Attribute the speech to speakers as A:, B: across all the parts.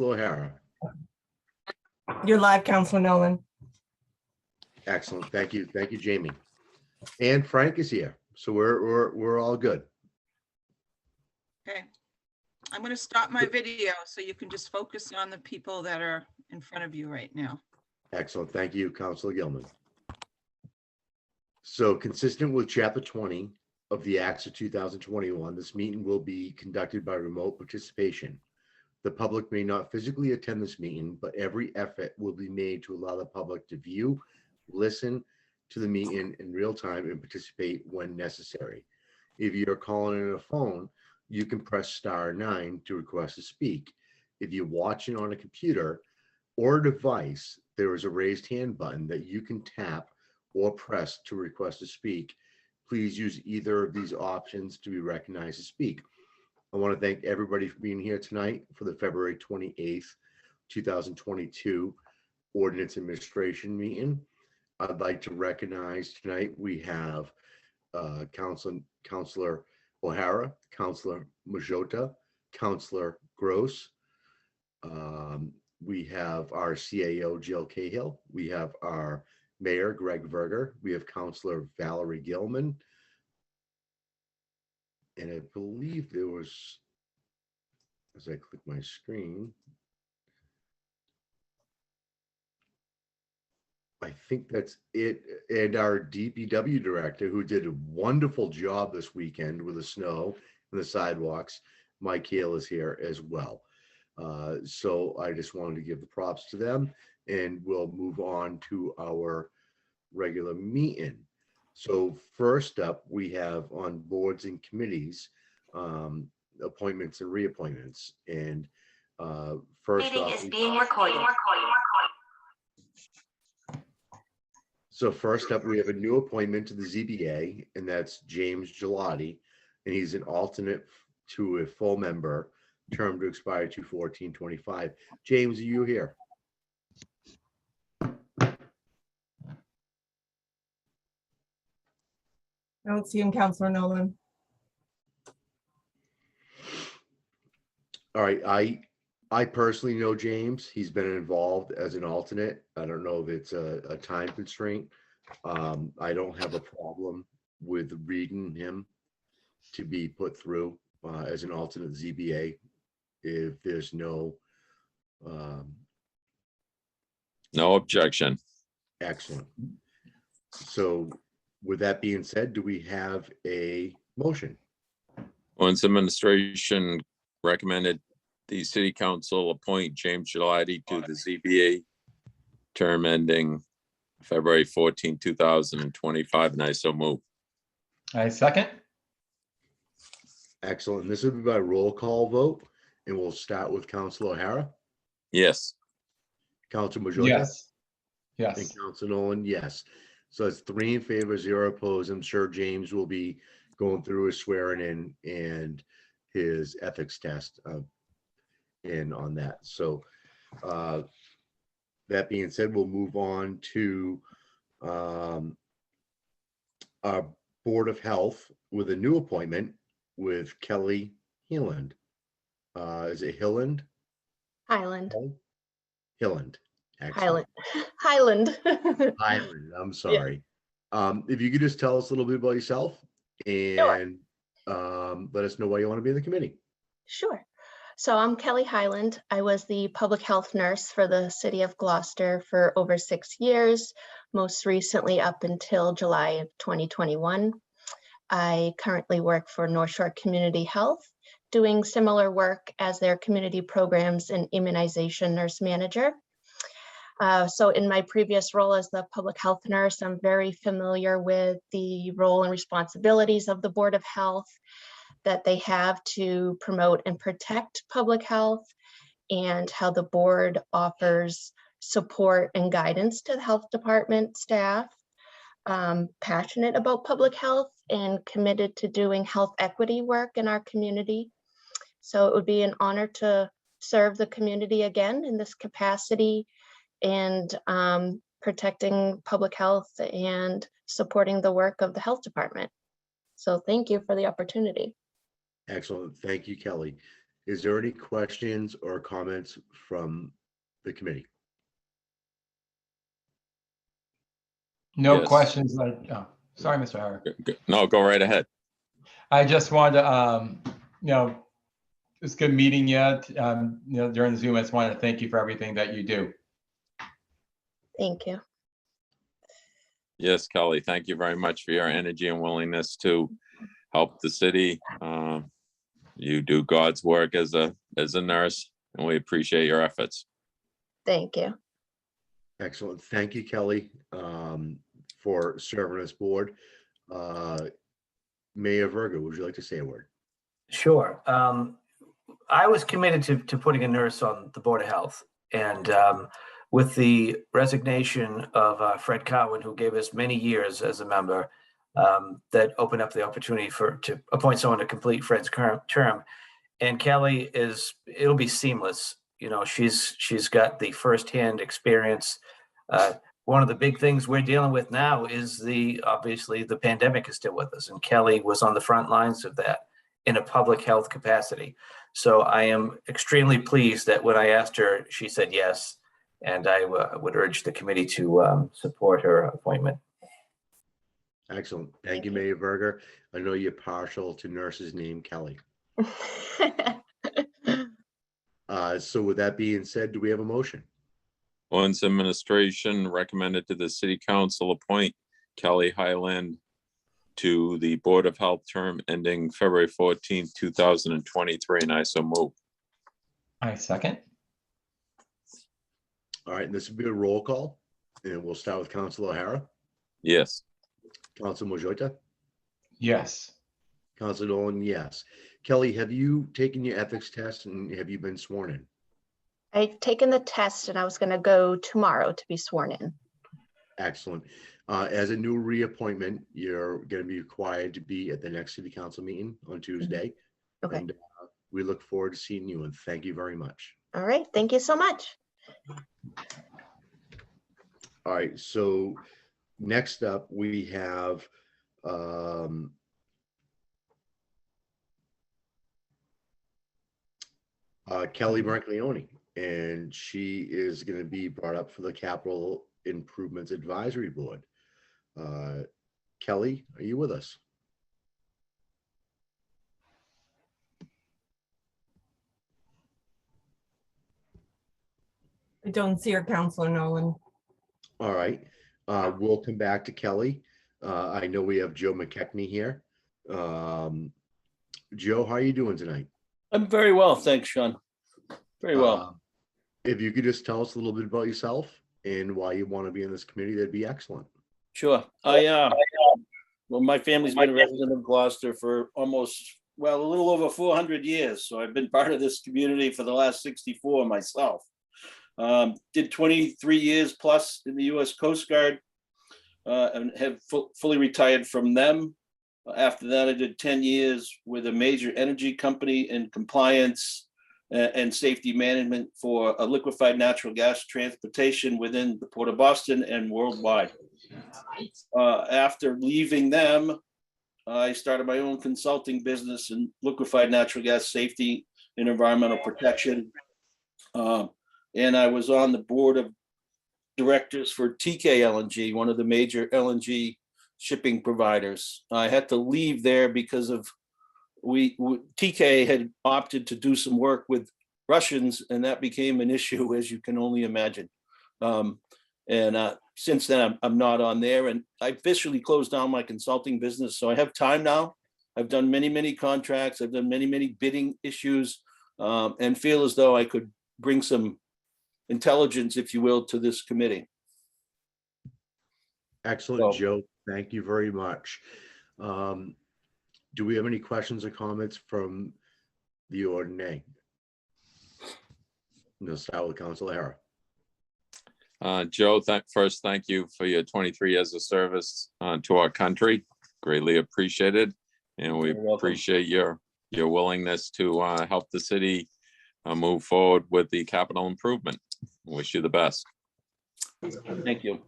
A: O'Hara.
B: You're live, Counselor Nolan.
A: Excellent. Thank you. Thank you, Jamie. And Frank is here. So we're all good.
C: Okay, I'm going to stop my video so you can just focus on the people that are in front of you right now.
A: Excellent. Thank you, Councilor Gilman. So consistent with Chapter 20 of the Acts of 2021, this meeting will be conducted by remote participation. The public may not physically attend this meeting, but every effort will be made to allow the public to view, listen to the meeting in real time and participate when necessary. If you're calling in a phone, you can press *9 to request to speak. If you're watching on a computer or device, there is a raised hand button that you can tap or press to request to speak. Please use either of these options to be recognized to speak. I want to thank everybody for being here tonight for the February 28th, 2022 Ordinance Administration meeting. I'd like to recognize tonight we have Councilor O'Hara, Councilor Majota, Councilor Gross. We have our CAO, Jill Cahill. We have our Mayor, Greg Verger. We have Councilor Valerie Gilman. And I believe there was, as I click my screen, I think that's it. And our DPW director, who did a wonderful job this weekend with the snow and the sidewalks, Mike Hale, is here as well. So I just wanted to give the props to them, and we'll move on to our regular meeting. So first up, we have on boards and committees, appointments and reappointments. And first
D: Meeting
A: off,
D: is being recorded.
A: So first up, we have a new appointment to the ZBA, and that's James Gelati, and he's an alternate to a full member, term to expire 2/14/25. James, are you here?
B: I don't see him, Counselor Nolan.
A: All right, I personally know James. He's been involved as an alternate. I don't know if it's a time constraint. I don't have a problem with reading him to be put through as an alternate ZBA if there's no
E: No objection.
A: excellent. So with that being said, do we have a motion?
E: Ordinance Administration recommended the City Council appoint James Gelati to the ZBA, term ending February 14, 2025, and I so move.
F: I second.
A: Excellent. This will be by roll call vote, and we'll start with Councilor O'Hara,
E: Yes.
A: Councilor Majota,
F: Yes.
A: and
F: Yes.
A: Councilor Nolan, yes. So it's 3 in favor, 0 opposed. I'm sure James will be going through his swearing in and his ethics test in on that. So that being said, we'll move on to our Board of Health with a new appointment with Kelly Hilland. Is it Hilland?
D: Highland.
A: Hilland. Excellent.
D: Highland.
A: Highland, I'm sorry. If you could just tell us a little bit about yourself and let us know why you want to be in the committee.
D: Sure. So I'm Kelly Highland. I was the public health nurse for the city of Gloucester for over 6 years, most recently up until July of 2021. I currently work for North Shore Community Health, doing similar work as their community programs and immunization nurse manager. So in my previous role as the public health nurse, I'm very familiar with the role and responsibilities of the Board of Health, that they have to promote and protect public health, and how the board offers support and guidance to the health department staff. Passionate about public health and committed to doing health equity work in our community. So it would be an honor to serve the community again in this capacity, and protecting public health and supporting the work of the health department. So thank you for the opportunity.
A: Excellent. Thank you, Kelly. Is there any questions or comments from the committee?
F: No
E: Yes.
F: questions. Oh, sorry, Mr. Howard.
E: No, go right ahead.
F: I just wanted to, it's good meeting you, during the Zoom. I just wanted to thank you for everything that you do.
D: Thank you.
E: Yes, Kelly, thank you very much for your energy and willingness to help the city. You do God's work as a nurse, and we appreciate your efforts.
D: Thank you.
A: Excellent. Thank you, Kelly, for serving this board. Mayor Verga, would you like to say a word?
G: Sure. I was committed to putting a nurse on the Board of Health. And with the resignation of Fred Cowan, who gave us many years as a member, that opened up the opportunity to appoint someone to complete Fred's current term. And Kelly it'll be seamless. She's got the firsthand experience. One of the big things we're dealing with now is obviously the pandemic is still with us, and Kelly was on the front lines of that in a public health capacity. So I am extremely pleased that when I asked her, she said yes, and I would urge the committee to support her appointment.
A: Excellent. Thank you, Mayor Verga. I know you're partial to nurses named Kelly. So with that being said, do we have a motion?
E: Ordinance Administration recommended to the City Council appoint Kelly Highland to the Board of Health term ending February 14th, 2023, and I so move.
F: I second.
A: All right, and this will be a roll call, and we'll start with Council O'Hara,
E: Yes.
A: Council Mojoita,
F: Yes.
A: Council Nolan, yes. Kelly, have you taken your ethics test and have you been sworn in?
D: I've taken the test and I was going to go tomorrow to be sworn in.
A: Excellent. As a new reappointment, you're going to be required to be at the next city council meeting on Tuesday.
D: Okay.
A: And we look forward to seeing you, and thank you very much.
D: All right. Thank you so much.
A: All right, so next up we have Kelly Brancaleone, and she is going to be brought up for the Capital Improvements Advisory Board. Kelly, are you with us?
B: I don't see her, Counselor Nolan.
A: All right, we'll come back to Kelly. I know we have Joe McKechnie here. Joe, how are you doing tonight?
H: I'm very well, thanks, Sean. Very well.
A: If you could just tell us a little bit about yourself and why you want to be in this committee, that'd be excellent.
H: Sure. Well, my family's been a resident of Gloucester for a little over 400 years. So I've been part of this community for the last 64 myself. Did 23 years plus in the U.S. Coast Guard and have fully retired from them. After that, I did 10 years with a major energy company in compliance and safety management for a liquefied natural gas transportation within the Port of Boston and worldwide. After leaving them, I started my own consulting business in liquefied natural gas safety and environmental protection. And I was on the board of directors for TK LNG, one of the major LNG shipping providers. I had to leave there because of TK had opted to do some work with Russians, and that became an issue, as you can only imagine. Since then, I'm not on there, and I officially closed down my consulting business. So I have time now. I've done many, many contracts. I've done many, many bidding issues, and feel as though I could bring some intelligence, if you will, to this committee.
A: Excellent, Joe. Thank you very much. Do we have any questions or comments from the ordinary? We'll start with Council O'Hara.
E: Joe, first, thank you for your 23 years of service to our country. Greatly appreciated. And we appreciate your willingness to help the city move forward with the capital improvement. Wish you the best.
H: Thank you.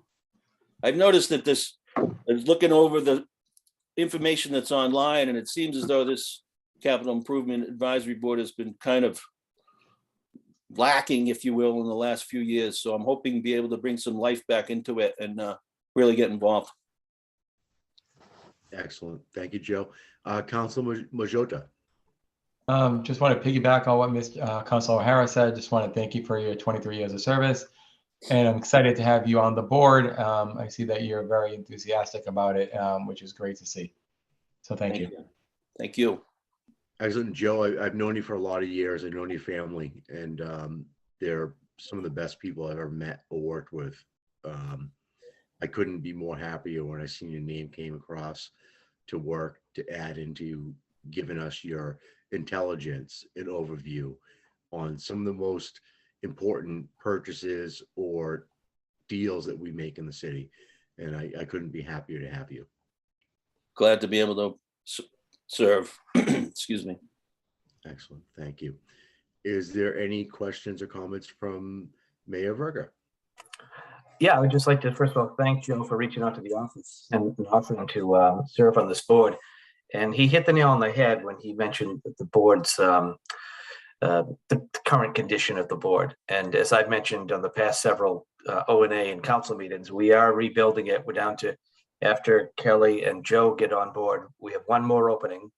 H: I've noticed that I was looking over the information that's online, and it seems as though this Capital Improvement Advisory Board has been kind of lacking, if you will, in the last few years. So I'm hoping to be able to bring some life back into it and really get involved.
A: Excellent. Thank you, Joe. Councilor Majota.
F: Just want to piggyback on what Councilor O'Hara said. Just want to thank you for your 23 years of service. And I'm excited to have you on the board. I see that you're very enthusiastic about it, which is great to see. So thank you.
H: Thank you.
A: Excellent, Joe. I've known you for a lot of years. I've known your family, and they're some of the best people I've ever met or worked with. I couldn't be more happier when I seen your name came across to work to add into giving us your intelligence and overview on some of the most important purchases or deals that we make in the city. And I couldn't be happier to have you.
H: Glad to be able to serve. Excuse me.
A: Excellent. Thank you. Is there any questions or comments from Mayor Verga?
G: Yeah, I would just like to first of all thank Joe for reaching out to the office and offering to serve on this board. And he hit the nail on the head when he mentioned the board's the current condition of the board. And as I've mentioned on the past several O&A and council meetings, we are rebuilding it. We're down to, after Kelly and Joe get on board, we have one more opening.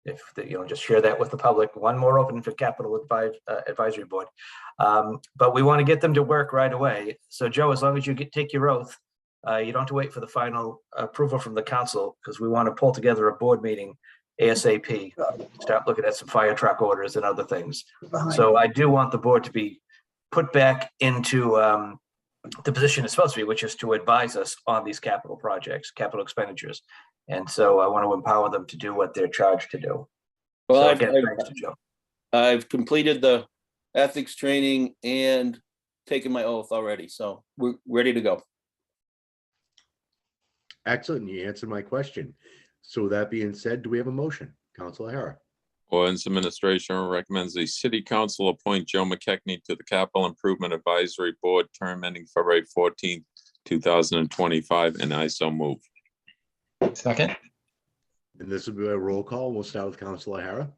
G: If just share that with the public, one more opening for Capital Advisory Board. But we want to get them to work right away. So Joe, as long as you take your oath, you don't have to wait for the final approval from the council, because we want to pull together a board meeting ASAP, start looking at some fire truck orders and other things. So I do want the board to be put back into the position it's supposed to be, which is to advise us on these capital projects, capital expenditures. And so I want to empower them to do what they're charged to do.
H: Well,
G: So
H: I've,
G: again, thanks to Joe.
H: I've completed the ethics training and taken my oath already, so we're ready to go.
A: Excellent. You answered my question. So with that being said, do we have a motion? Councilor O'Hara.
E: Ordinance Administration recommends the City Council appoint Joe McKechnie to the Capital Improvement Advisory Board, term ending February 14th, 2025, and I so move.
F: Second.
A: And this will be a roll call. We'll start with Councilor O'Hara.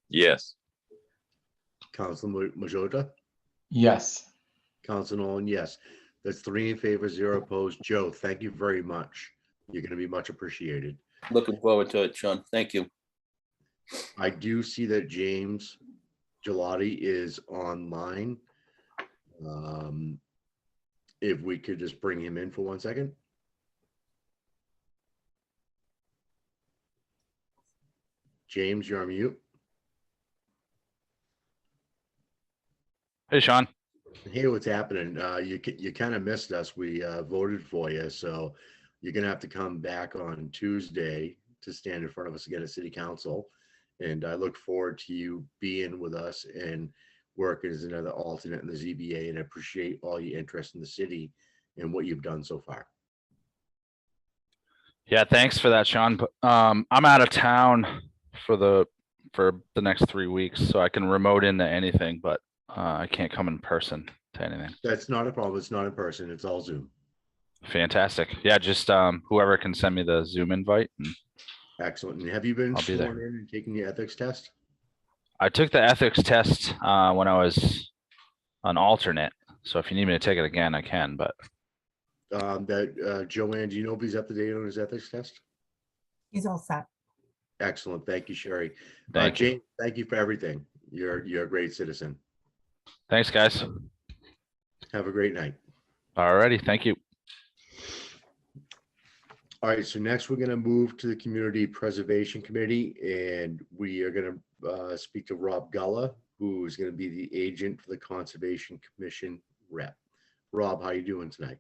E: Yes.
A: Councilor Majota.
F: Yes.
A: Councilor Nolan, yes. That's 3 in favor, 0 opposed. Joe, thank you very much. You're going to be much appreciated.
H: Looking forward to it, Sean. Thank you.
A: I do see that James Gelati is online. If we could just bring him in for 1 second. James, you're on mute.
I: Hey, Sean.
A: Hey, what's happening? You kind of missed us. We voted for you, so you're gonna have to come back on Tuesday to stand in front of us again at City Council. And I look forward to you being with us and working as another alternate in the ZBA, and I appreciate all your interest in the city and what you've done so far.
I: Yeah, thanks for that, Sean. But I'm out of town for the next 3 weeks, so I can remote into anything, but I can't come in person to anything.
A: That's not a problem. It's not in person. It's all Zoom.
I: Fantastic. Yeah, just whoever can send me the Zoom invite. And
A: Excellent. And have you been
I: I'll be there.
A: sworn in and taking the ethics test?
I: I took the ethics test when I was an alternate. So if you need me to take it again, I can, but
A: Joanne, do you know if he's up to date on his ethics test?
B: He's all set.
A: Excellent. Thank you, Sherry.
I: thank you.
A: James, thank you for everything. You're a great citizen.
I: Thanks, guys.
A: Have a great night.
I: Alrighty, thank you.
A: All right, so next we're going to move to the Community Preservation Committee, and we are going to speak to Rob Gullah, who is going to be the agent for the Conservation Commission rep. Rob, how you doing tonight?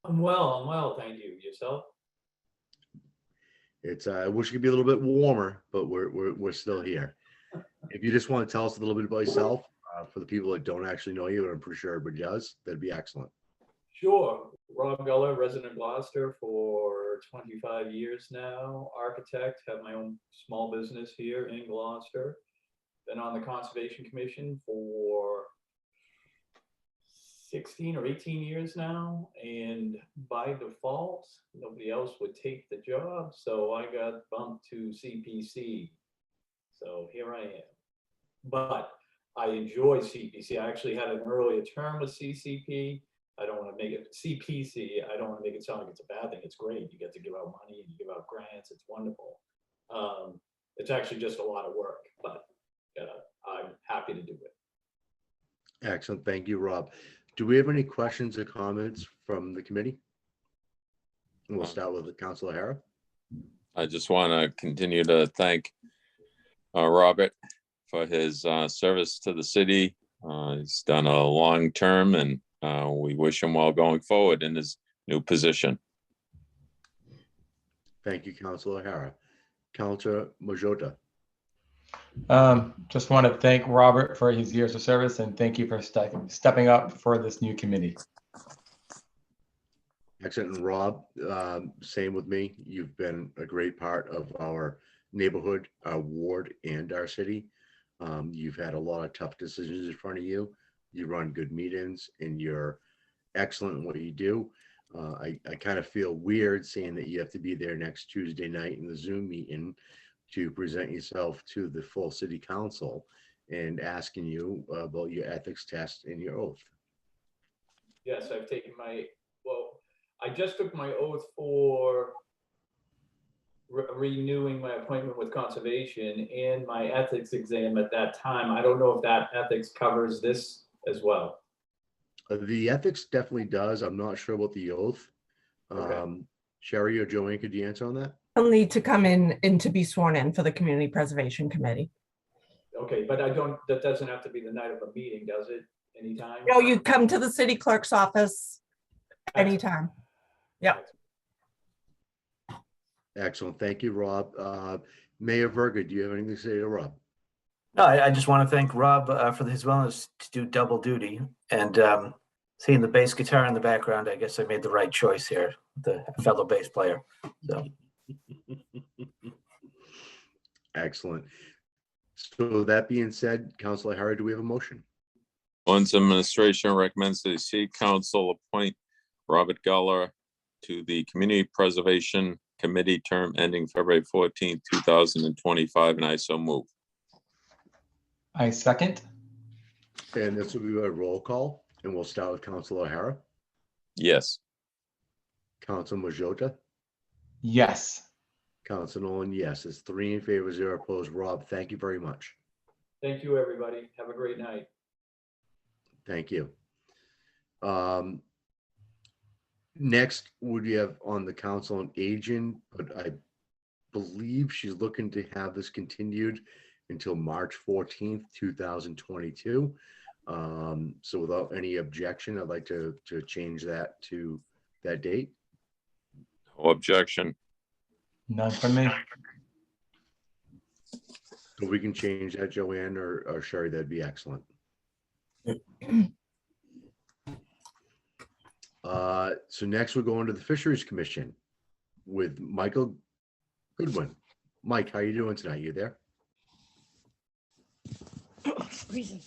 J: I'm well, thank you. Yourself?
A: It's I wish it could be a little bit warmer, but we're still here. If you just want to tell us a little bit about yourself, for the people that don't actually know you, and I'm pretty sure everybody does, that'd be excellent.
J: Sure. Rob Gullah, resident of Gloucester for 25 years now, architect, have my own small business here in Gloucester. Been on the Conservation Commission for 16 or 18 years now, and by default, nobody else would take the job, so I got bumped to CPC. So here I am. But I enjoy CPC. I actually had an earlier term with CCP. I don't want to make it CPC. I don't want to make it sound like it's a bad thing. It's great. You get to give out money and you give out grants. It's wonderful. It's actually just a lot of work, but I'm happy to do it.
A: Excellent. Thank you, Rob. Do we have any questions or comments from the committee? And we'll start with Councilor O'Hara.
E: I just want to continue to thank Robert for his service to the city. He's done a long term, and we wish him well going forward in his new position.
A: Thank you, Councilor O'Hara. Councilor Majota.
F: Just want to thank Robert for his years of service, and thank you for stepping up for this new committee.
A: Excellent. And Rob, same with me. You've been a great part of our neighborhood, our ward, and our city. You've had a lot of tough decisions in front of you. You run good meetings, and you're excellent in what you do. I kind of feel weird saying that you have to be there next Tuesday night in the Zoom meeting to present yourself to the full city council and asking you about your ethics test and your oath.
J: Yes, I've taken I just took my oath for renewing my appointment with conservation and my ethics exam at that time. I don't know if that ethics covers this as well.
A: The ethics definitely does. I'm not sure about the oath.
J: Okay.
A: Sherry or Joanne, could you answer on that?
B: He'll need to come in and to be sworn in for the Community Preservation Committee.
J: Okay, but that doesn't have to be the night of a meeting, does it? Anytime?
B: No, you come to the city clerk's office anytime. Yep.
A: Excellent. Thank you, Rob. Mayor Verga, do you have anything to say to Rob?
G: No, I just want to thank Rob for his willingness to do double duty, and seeing the bass guitar in the background, I guess I made the right choice here, the fellow bass player. So.
A: Excellent. So that being said, Councilor O'Hara, do we have a motion?
E: Ordinance Administration recommends the City Council appoint Robert Geller to the Community Preservation Committee, term ending February 14th, 2025, and I so move.
F: I second.
A: And this will be a roll call, and we'll start with Councilor O'Hara.
E: Yes.
A: Councilor Majota.
F: Yes.
A: Councilor Nolan, yes. It's 3 in favor, 0 opposed. Rob, thank you very much.
J: Thank you, everybody. Have a great night.
A: Thank you. Next, would you have on the Council on Aging, but I believe she's looking to have this continued until March 14th, 2022. So without any objection, I'd like to change that to that date.
E: No objection.
F: None from me.
A: So we can change that, Joanne or Sherry, that'd be excellent. So next we'll go into the Fisheries Commission with Michael Goodwin. Mike, how you doing tonight? You there?
K: Freezing.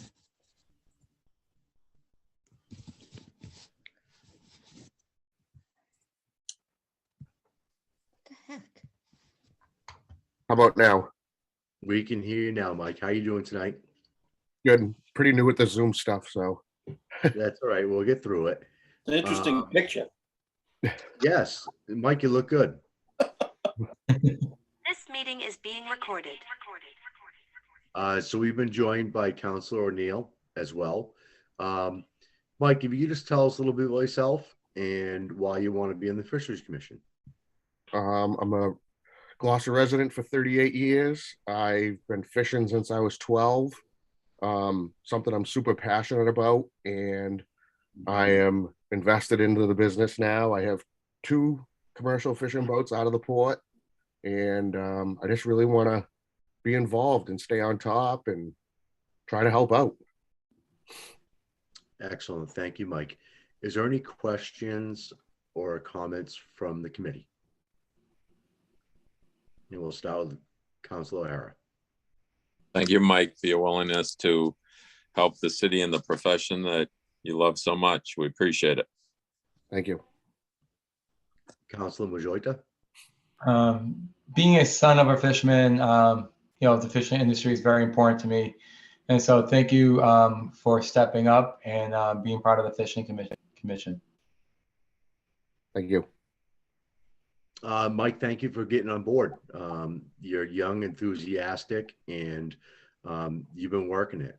K: What the heck?
L: How about now?
A: We can hear you now, Mike. How you doing tonight?
L: Good. Pretty new with the Zoom stuff, so.
A: That's all right. We'll get through it.
H: It's an interesting picture.
A: Yes, Mike, you look good.
M: This meeting is being recorded.
A: So we've been joined by Councilor O'Neill as well. Mike, if you could just tell us a little bit about yourself and why you want to be in the Fisheries Commission.
L: I'm a Gloucester resident for 38 years. I've been fishing since I was 12. Something I'm super passionate about, and I am invested into the business now. I have 2 commercial fishing boats out of the port, and I just really want to be involved and stay on top and try to help out.
A: Excellent. Thank you, Mike. Is there any questions or comments from the committee? And we'll start with Councilor O'Hara.
E: Thank you, Mike, for your willingness to help the city and the profession that you love so much. We appreciate it.
L: Thank you.
A: Councilor Majota.
F: Being a son of a fisherman, the fishing industry is very important to me. And so thank you for stepping up and being part of the fishing commission.
L: Thank you.
A: Mike, thank you for getting on board. You're young, enthusiastic, and you've been working it.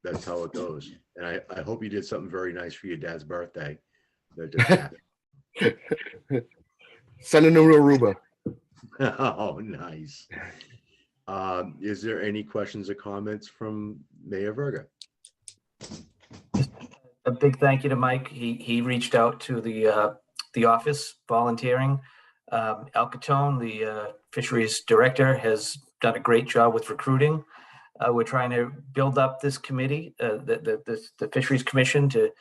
A: That's how it goes. And I hope you did something very nice for your dad's birthday. That just happened.
L: Sending them to Aruba.
A: Oh, nice. Is there any questions or comments from Mayor Verga?
G: A big thank you to Mike. He reached out to the office volunteering. Alcatone, the fisheries director, has done a great job with recruiting. We're trying to build up this committee, the fisheries commission, to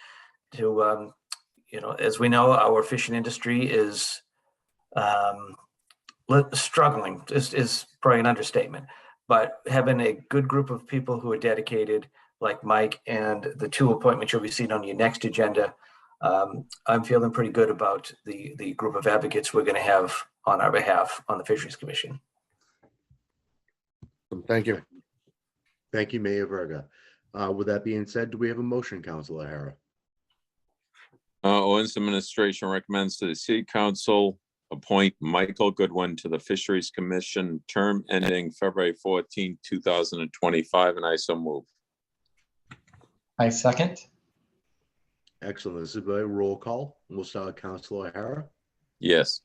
G: as we know, our fishing industry is struggling. Is probably an understatement, but having a good group of people who are dedicated, like Mike, and the 2 appointments you'll be seeing on your next agenda, I'm feeling pretty good about the group of advocates we're going to have on our behalf on the Fisheries Commission.
L: Thank you.
A: Thank you, Mayor Verga. With that being said, do we have a motion, Councilor Hara?
E: Ordinance Administration recommends to the City Council appoint Michael Goodwin to the Fisheries Commission, term ending February 14, 2025, and I so move.
F: I second.
A: Excellent. This is by roll call. We'll start with Councilor Hara.
E: Yes.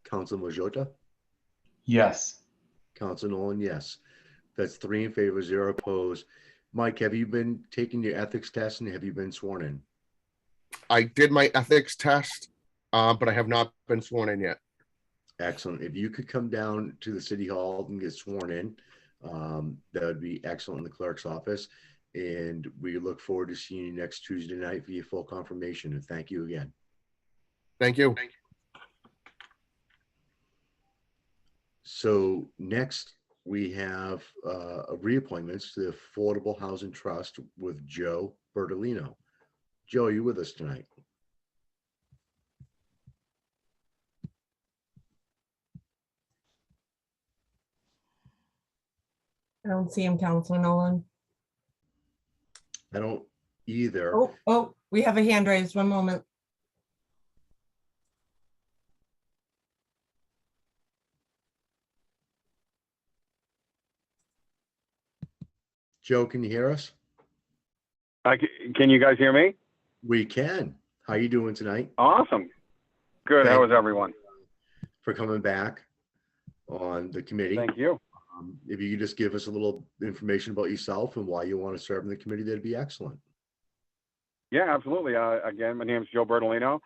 A: Councilor Majota.
F: Yes.
A: Councilor Nolan, yes. That's 3 in favor, 0 opposed. Mike, have you been taking your ethics test and have you been sworn in?
L: I did my ethics test, but I have not been sworn in yet.
A: Excellent. If you could come down to the City Hall and get sworn in, that would be excellent in the clerk's office. And we look forward to seeing you next Tuesday night for your full confirmation. And thank you again.
L: Thank you.
A: So next we have reappointments to the Affordable Housing Trust with Joe Bertolino. Joe, are you with us tonight?
B: I don't see him, Councilor Nolan.
A: I don't either.
B: Oh, we have a hand raised. One moment.
A: Joe, can you hear us?
N: Can you guys hear me?
A: We can. How you doing tonight?
N: Awesome. Good. How is everyone?
A: For coming back on the committee.
N: Thank you.
A: If you could just give us a little information about yourself and why you want to serve in the committee, that'd be excellent.
N: Yeah, absolutely. Again, my name is Joe Bertolino.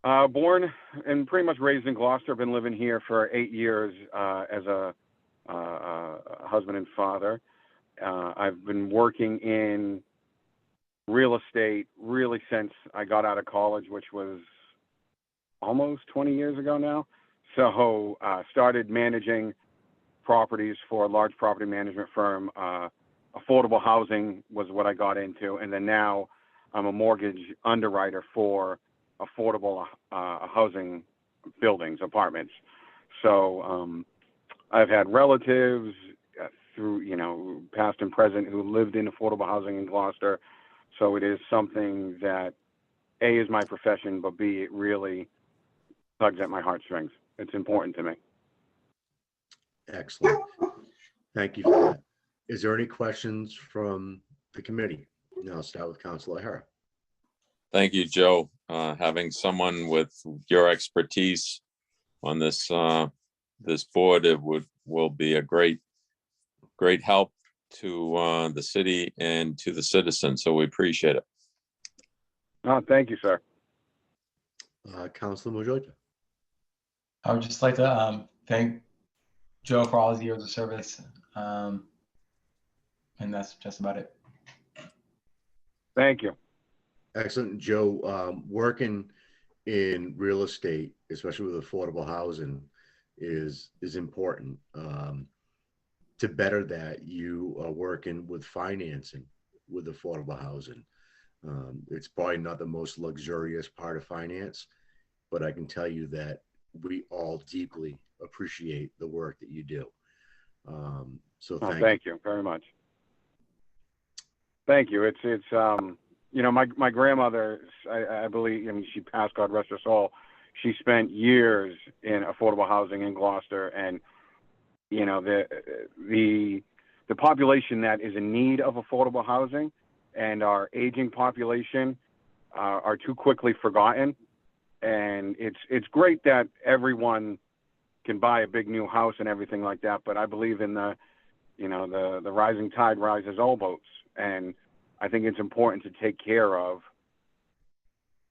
N: Born and pretty much raised in Gloucester. I've been living here for 8 years as a husband and father. I've been working in real estate really since I got out of college, which was almost 20 years ago now. So started managing properties for a large property management firm. Affordable housing was what I got into. And then now I'm a mortgage underwriter for affordable housing buildings, apartments. So I've had relatives through, past and present who lived in affordable housing in Gloucester. So it is something that A, is my profession, but B, it really tugs at my heartstrings. It's important to me.
A: Excellent. Thank you for that. Is there any questions from the committee? Now I'll start with Councilor Hara.
E: Thank you, Joe. Having someone with your expertise on this this board, will be a great help to the city and to the citizens. So we appreciate it.
N: Oh, thank you, sir.
A: Councilor Majota.
F: I would just like to thank Joe for all his years of service. And that's just about it.
N: Thank you.
A: Excellent. Joe, working in real estate, especially with affordable housing, is important. To better that, you are working with financing with affordable housing. It's probably not the most luxurious part of finance, but I can tell you that we all deeply appreciate the work that you do. So
N: Oh,
A: thank you.
N: thank you very much. Thank you. It's you know, my grandmother, I believe, I mean, she passed, God rest her soul. She spent years in affordable housing in Gloucester, and you know, the population that is in need of affordable housing and our aging population are too quickly forgotten. And it's great that everyone can buy a big new house and everything like that, but I believe in the rising tide rises all boats, and I think it's important to take care of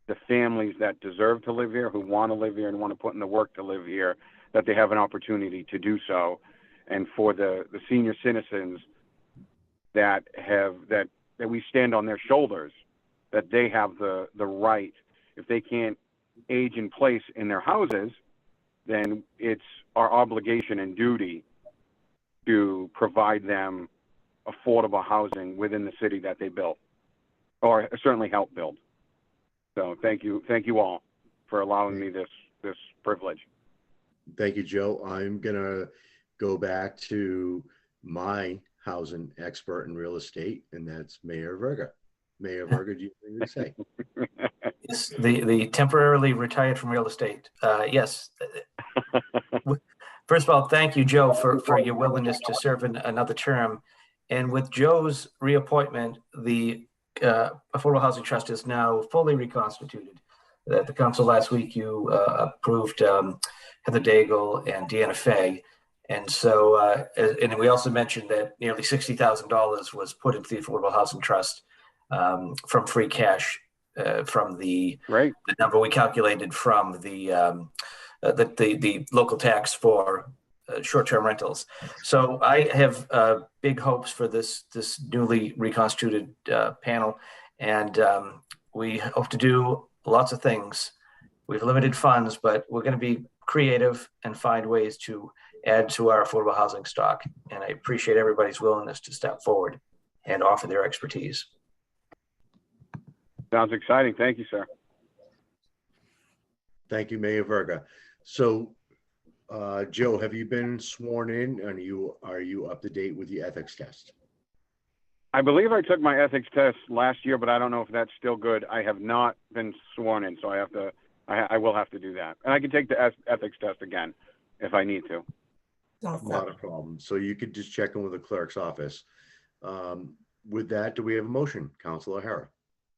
N: the families that deserve to live here, who want to live here and want to put in the work to live here, that they have an opportunity to do so. And for the senior citizens that we stand on their shoulders, that they have the right, if they can't age in place in their houses, then it's our obligation and duty to provide them affordable housing within the city that they built, or certainly help build. So thank you all for allowing me this privilege.
A: Thank you, Joe. I'm gonna go back to my housing expert in real estate, and that's Mayor Verga. Mayor Verga, do you have anything to say?
G: Yes, the temporarily retired from real estate. Yes. First of all, thank you, Joe, for your willingness to serve in another term. And with Joe's reappointment, the Affordable Housing Trust is now fully reconstituted. At the council last week, you approved Heather Daigle and Deanna Fay. And so, and we also mentioned that nearly $60,000 was put into the Affordable Housing Trust from free cash, from the number we calculated from the local tax for short-term rentals. So I have big hopes for this newly reconstituted panel, and we hope to do lots of things. We have limited funds, but we're going to be creative and find ways to add to our affordable housing stock. And I appreciate everybody's willingness to step forward and offer their expertise.
N: Sounds exciting. Thank you, sir.
A: Thank you, Mayor Verga. So, Joe, have you been sworn in, and are you up to date with the ethics test?
N: I believe I took my ethics test last year, but I don't know if that's still good. I have not been sworn in, so I will have to do that. And I can take the ethics test again if I need to.
A: Not a problem. So you could just check in with the clerk's office. With that, do we have a motion? Councilor O'Hara.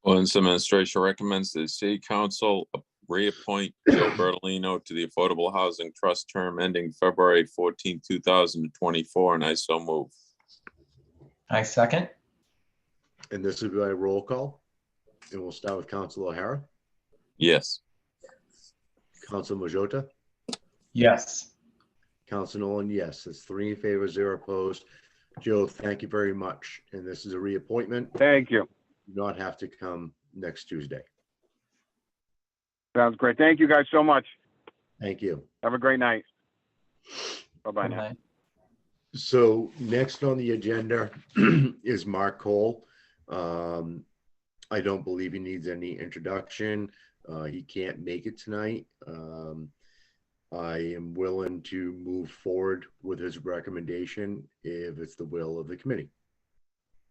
E: Ordinance Administration recommends the City Council reappoint Joe Bertolino to the Affordable Housing Trust term ending February 14, 2024, and I so move.
F: I second.
A: And this will be a roll call. And we'll start with Councilor O'Hara.
E: Yes.
A: Councilor Majota.
F: Yes.
A: Councilor Nolan, yes. It's 3 in favor, 0 opposed. Joe, thank you very much. And this is a reappointment.
N: Thank you.
A: You do not have to come next Tuesday.
N: Sounds great. Thank you guys so much.
A: Thank you.
N: Have a great night. Bye-bye now.
A: So next on the agenda is Mark Cole. I don't believe he needs any introduction. He can't make it tonight. I am willing to move forward with his recommendation if it's the will of the committee.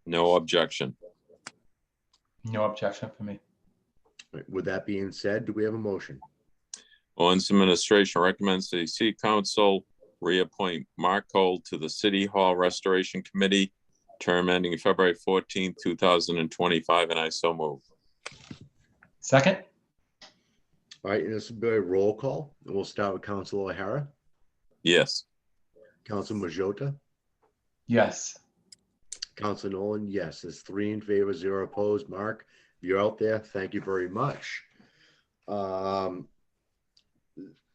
E: No objection.
F: No objection for me.
A: With that being said, do we have a motion?
E: Ordinance Administration recommends the City Council reappoint Mark Cole to the City Hall Restoration Committee, term ending February 14, 2025, and I so move.
F: Second.
A: All right, and this will be a roll call. And we'll start with Councilor O'Hara.
E: Yes.
A: Councilor Majota.
F: Yes.
A: Councilor Nolan, yes. It's 3 in favor, 0 opposed. Mark, if you're out there, thank you very much.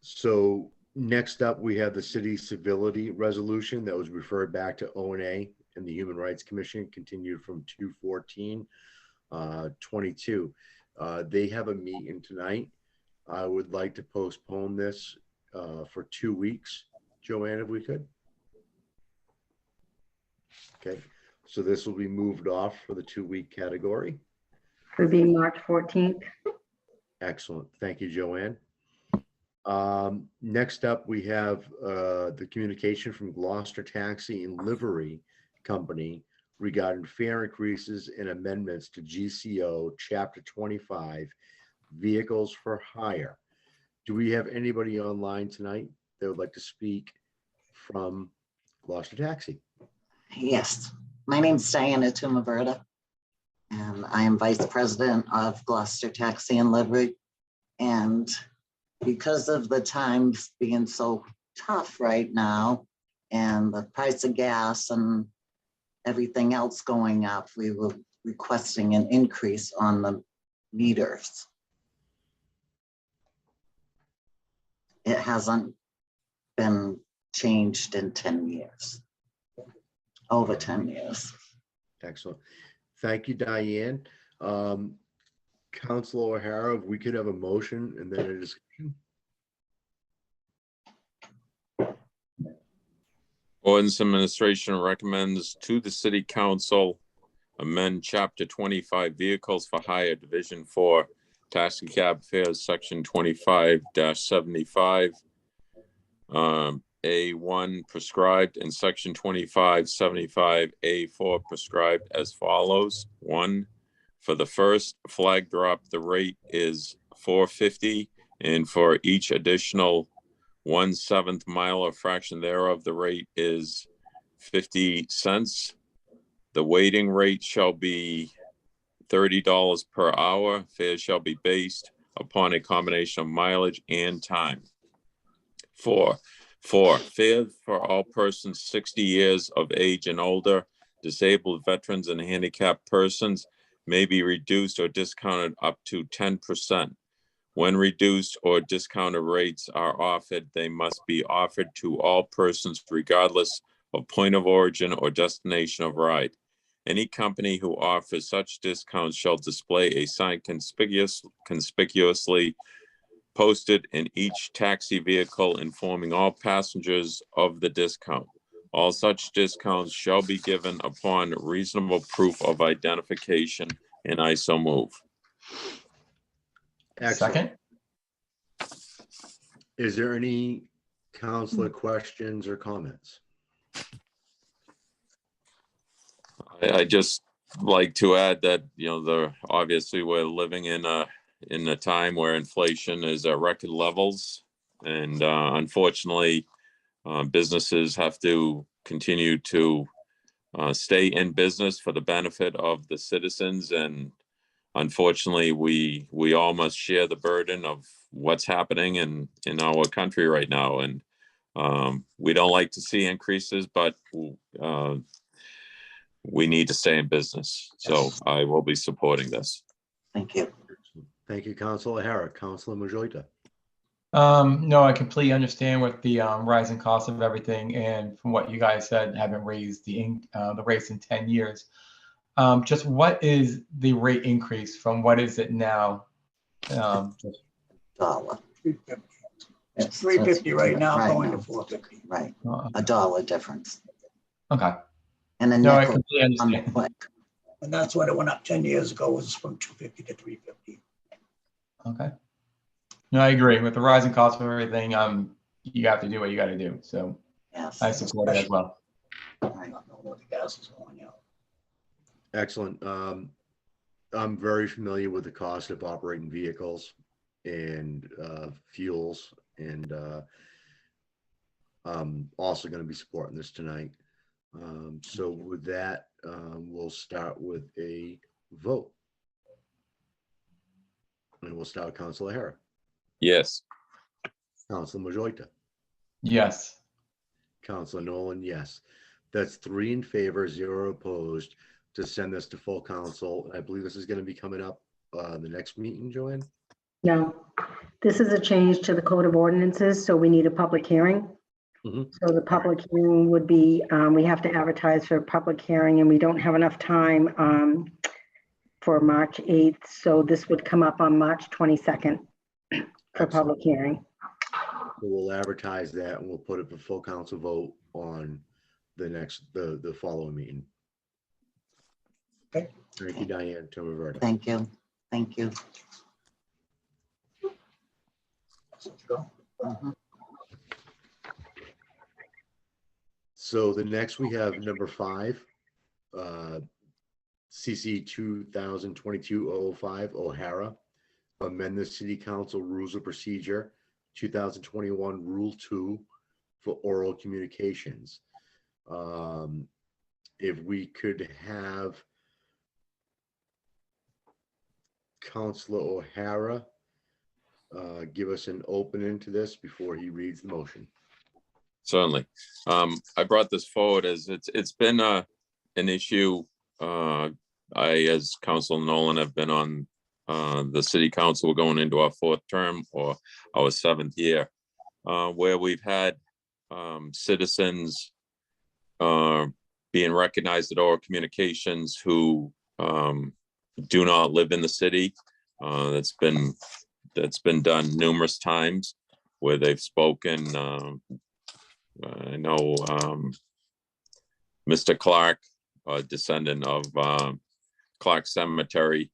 A: So next up, we have the city civility resolution that was referred back to O&A and the Human Rights Commission, continued from 2/14/22. They have a meeting tonight. I would like to postpone this for 2 weeks, Joanne, if we could. Okay, so this will be moved off for the 2-week category.
O: Would be March 14th.
A: Excellent. Thank you, Joanne. Next up, we have the communication from Gloucester Taxi and Livery Company regarding fare increases and amendments to GCO Chapter 25, Vehicles for Hire. Do we have anybody online tonight that would like to speak from Gloucester Taxi?
O: Yes, my name's Diana Tumaverta, and I am Vice President of Gloucester Taxi and Livery. And because of the times being so tough right now and the price of gas and everything else going up, we were requesting an increase on the meters. It hasn't been changed in 10 years, over 10 years.
A: Excellent. Thank you, Diane. Councilor O'Hara, if we could have a motion and then a discussion.
E: Ordinance Administration recommends to the City Council amend Chapter 25 Vehicles for Hire, Division 4, Taxi Cab Fares, Section 25-75, A1 prescribed, and Section 25-75, A4 prescribed as follows. 1, for the first flag drop, the rate is $4.50, and for each additional 1/7 mile or fraction thereof, the rate is 50 cents. The waiting rate shall be $30 per hour. Fares shall be based upon a combination of mileage and time. 4, fares for all persons 60 years of age and older, disabled veterans and handicapped persons may be reduced or discounted up to 10%. When reduced or discounted rates are offered, they must be offered to all persons regardless of point of origin or destination of ride. Any company who offers such discounts shall display a sign conspicuously posted in each taxi vehicle informing all passengers of the discount. All such discounts shall be given upon reasonable proof of identification, and I so move.
A: Excellent.
F: Second.
A: Is there any councilor questions or comments?
E: I just like to add that, obviously we're living in a time where inflation is at record levels, and unfortunately, businesses have to continue to stay in business for the benefit of the citizens, and unfortunately, we all must share the burden of what's happening in our country right now, and we don't like to see increases, but we need to stay in business. So I will be supporting this.
O: Thank you.
A: Thank you, Councilor O'Hara. Councilor Majorita.
F: No, I completely understand with the rising cost of everything, and from what you guys said, haven't raised the rates in 10 years. Just what is the rate increase from what is it now?
O: $1.
P: It's $3.50 right now, going to $4.50.
O: Right, $1 difference.
F: Okay.
O: And a
F: No, I
O: nickel
F: completely
O: on the
F: understand.
O: click.
P: And that's when it went up 10 years ago, was from $2.50 to $3.50.
F: Okay. No, I agree with the rising cost of everything. You have to do what you got to do. So
O: yes,
F: I support it as well.
P: I don't know what the gas is going out.
A: Excellent. I'm very familiar with the cost of operating vehicles and fuels, and I'm also going to be supporting this tonight. So with that, we'll start with a vote. And we'll start with Councilor O'Hara.
E: Yes.
A: Councilor Majorita.
F: Yes.
A: Councilor Nolan, yes. That's 3 in favor, 0 opposed to send this to full council. I believe this is going to be coming up the next meeting, Joanne?
Q: No, this is a change to the Code of Ordinances, so we need a public hearing. So the public hearing would be, we have to advertise for a public hearing, and we don't have enough time for March 8th. So this would come up on March 22nd for public hearing.
A: So we'll advertise that and we'll put it for full council vote on the following meeting.
P: Okay.
A: Thank you, Diane Tumaverta.
O: Thank you. Thank you. Mhm.
A: So the next we have number 5, CC 2022-005 O'Hara, amend the City Council Rules of Procedure 2021 Rule 2 for oral communications. If we could have Councilor O'Hara give us an opening to this before he reads the motion.
E: Certainly. I brought this forward as it's been an issue. I, as Council Nolan, have been on the City Council. We're going into our 4th term or our 7th year, where we've had citizens being recognized at oral communications who do not live in the city. That's been done numerous times where they've spoken. I know Mr. Clark, a descendant of Clark Cemetery,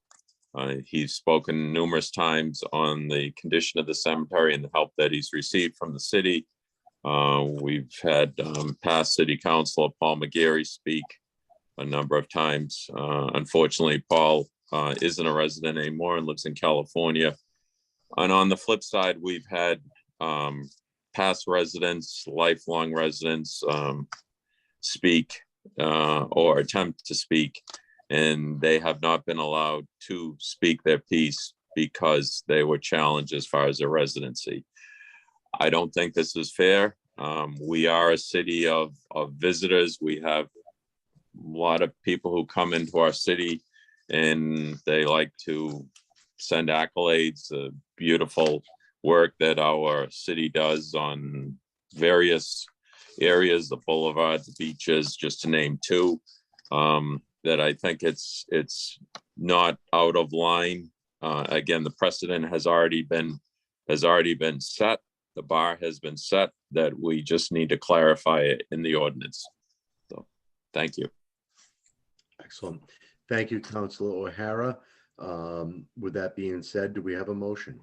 E: he's spoken numerous times on the condition of the cemetery and the help that he's received from the city. We've had past City Councilor Paul McGarry speak a number of times. Unfortunately, Paul isn't a resident anymore and lives in California. And on the flip side, we've had past residents, lifelong residents speak or attempt to speak, and they have not been allowed to speak their piece because they were challenged as far as their residency. I don't think this is fair. We are a city of visitors. We have a lot of people who come into our city and they like to send accolades, beautiful work that our city does on various areas, the boulevard, the beaches, just to name 2, that I think it's not out of line. Again, the precedent has already been set. The bar has been set that we just need to clarify it in the ordinance. So, thank you.
A: Excellent. Thank you, Councilor O'Hara. With that being said, do we have a motion?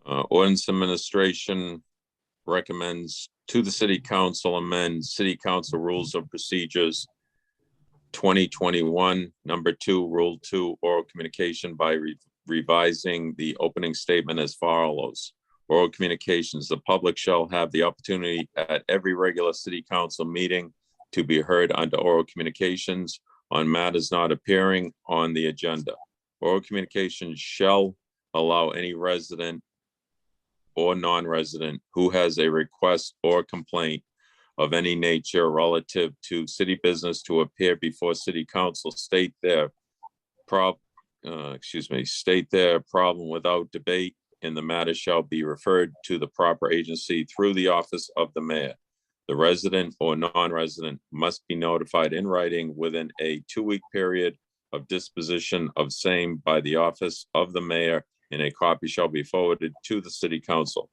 E: Ordinance Administration recommends to the City Council amend City Council Rules of Procedures 2021, number 2, Rule 2, oral communication by revising the opening statement as follows. Oral communications, the public shall have the opportunity at every regular City Council meeting to be heard under oral communications on matters not appearing on the agenda. Oral communications shall allow any resident or non-resident who has a request or complaint of any nature relative to city business to appear before City Council, state their problem without debate, and the matter shall be referred to the proper agency through the office of the mayor. The resident or non-resident must be notified in writing within a 2-week period of disposition of same by the office of the mayor, and a copy shall be forwarded to the City Council.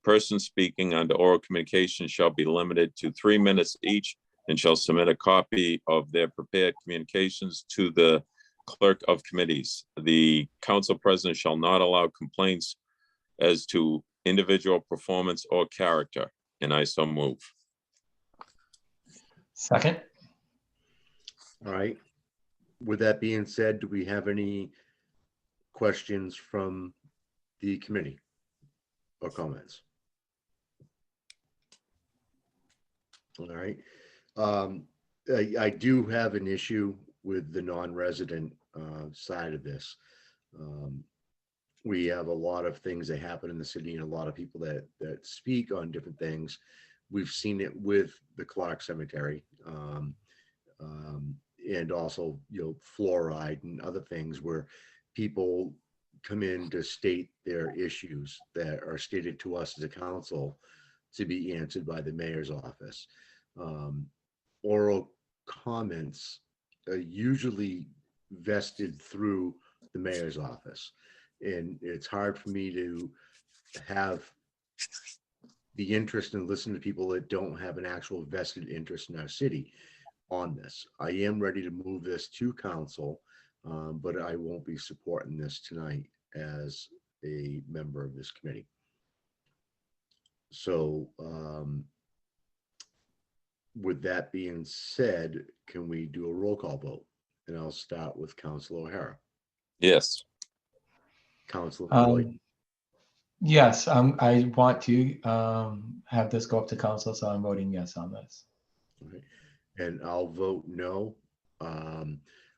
E: Persons speaking under oral communication shall be limited to 3 minutes each and shall submit a copy of their prepared communications to the clerk of committees. The council president shall not allow complaints as to individual performance or character, and I so move.
F: Second.
A: All right. With that being said, do we have any questions from the committee or comments? All right. I do have an issue with the non-resident side of this. We have a lot of things that happen in the city and a lot of people that speak on different things. We've seen it with the Clark Cemetery and also, fluoride and other things where people come in to state their issues that are stated to us as a council to be answered by the mayor's office. Oral comments are usually vested through the mayor's office. And it's hard for me to have the interest and listen to people that don't have an actual vested interest in our city on this. I am ready to move this to council, but I won't be supporting this tonight as a member of this committee. So with that being said, can we do a roll call vote? And I'll start with Councilor O'Hara.
E: Yes.
A: Councilor Floyd.
F: Yes, I want to have this go up to council, so I'm voting yes on this.
A: Okay. And I'll vote no.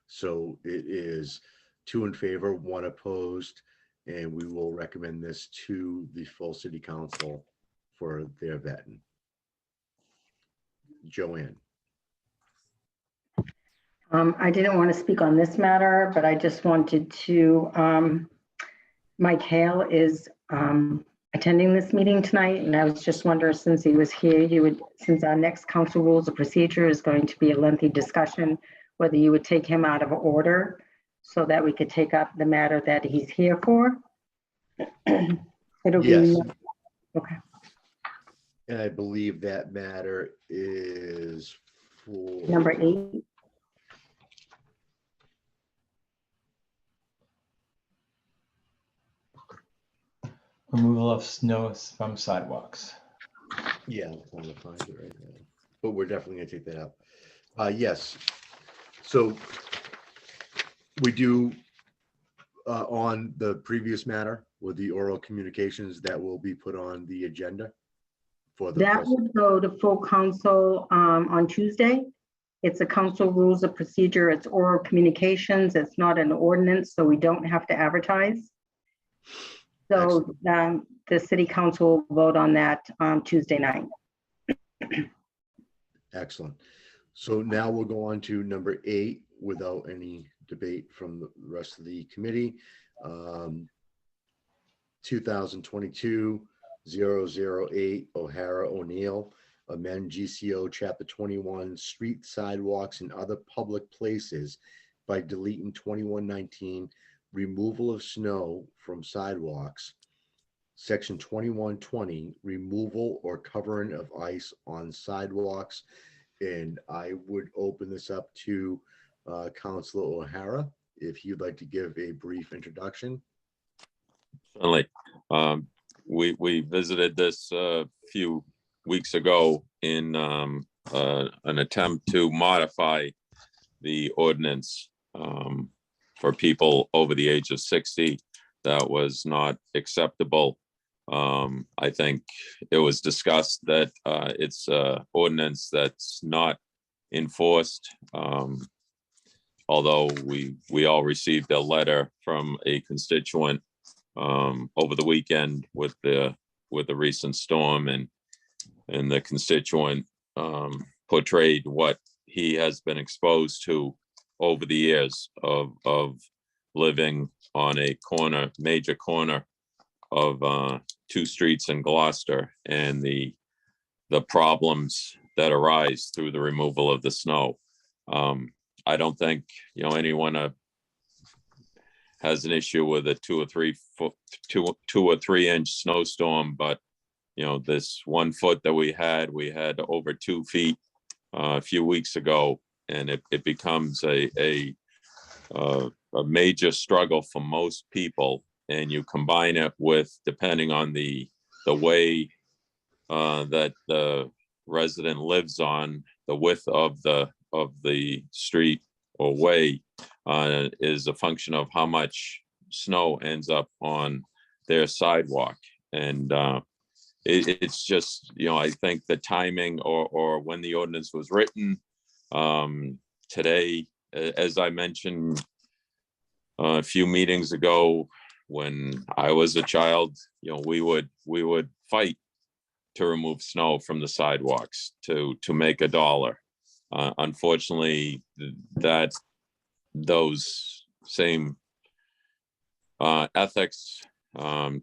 A: So it is 2 in favor, 1 opposed, and we will recommend this to the full city council for their vetting. Joanne.
Q: I didn't want to speak on this matter, but I just wanted to, Mike Hale is attending this meeting tonight, and I was just wondering, since he was here, since our next council rules of procedure is going to be a lengthy discussion, whether you would take him out of order so that we could take up the matter that he's here for. It'll
A: Yes.
Q: be, okay.
A: And I believe that matter is for
Q: Number 8.
F: Removal of snow from sidewalks.
A: Yeah, I'm trying to find it right now, but we're definitely gonna take that out. Yes. So we do on the previous matter with the oral communications that will be put on the agenda for the
Q: That would go to full council on Tuesday. It's a council rules of procedure. It's oral communications. It's not an ordinance, so we don't have to advertise. So the city council will vote on that Tuesday night.
A: Excellent. So now we'll go on to number 8 without any debate from the rest of the committee. 2022-008 O'Hara O'Neill, amend GCO Chapter 21, street sidewalks and other public places by deleting 2119, removal of snow from sidewalks. Section 2120, removal or covering of ice on sidewalks. And I would open this up to Councilor O'Hara, if you'd like to give a brief introduction.
E: Certainly. We visited this a few weeks ago in an attempt to modify the ordinance for people over the age of 60. That was not acceptable. I think it was discussed that it's an ordinance that's not enforced. Although we all received a letter from a constituent over the weekend with the recent storm, and the constituent portrayed what he has been exposed to over the years of living on a major corner of 2 streets in Gloucester, and the problems that arise through the removal of the snow. I don't think anyone has an issue with a 2 or 3 inch snowstorm, but this 1 foot that we had over 2 feet a few weeks ago, and it becomes a major struggle for most people. And you combine it with, depending on the way that the resident lives on, the width of the street or way is a function of how much snow ends up on their sidewalk. And it's just, I think the timing or when the ordinance was written today, as I mentioned a few meetings ago, when I was a child, we would fight to remove snow from the sidewalks to make $1. Unfortunately, those same ethics,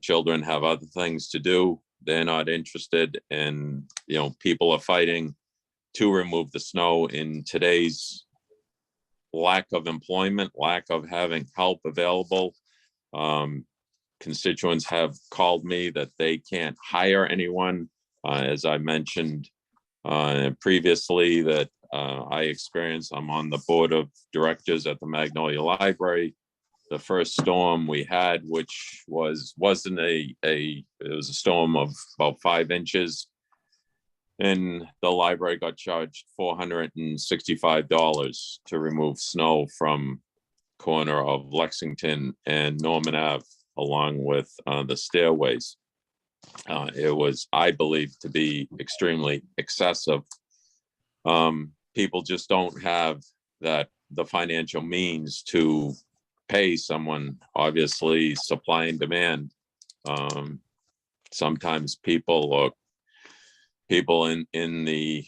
E: children have other things to do. They're not interested, and people are fighting to remove the snow in today's lack of employment, lack of having help available. Constituents have called me that they can't hire anyone. As I mentioned previously, that I experienced, I'm on the board of directors at the Magnolia Library. the first storm we had, which wasn't it was a storm of about 5 inches. And the library got charged $465 to remove snow from corner of Lexington and Norman Ave, along with the stairways. It was, I believe, to be extremely excessive. People just don't have the financial means to pay someone. Obviously, supply and demand. Sometimes people in the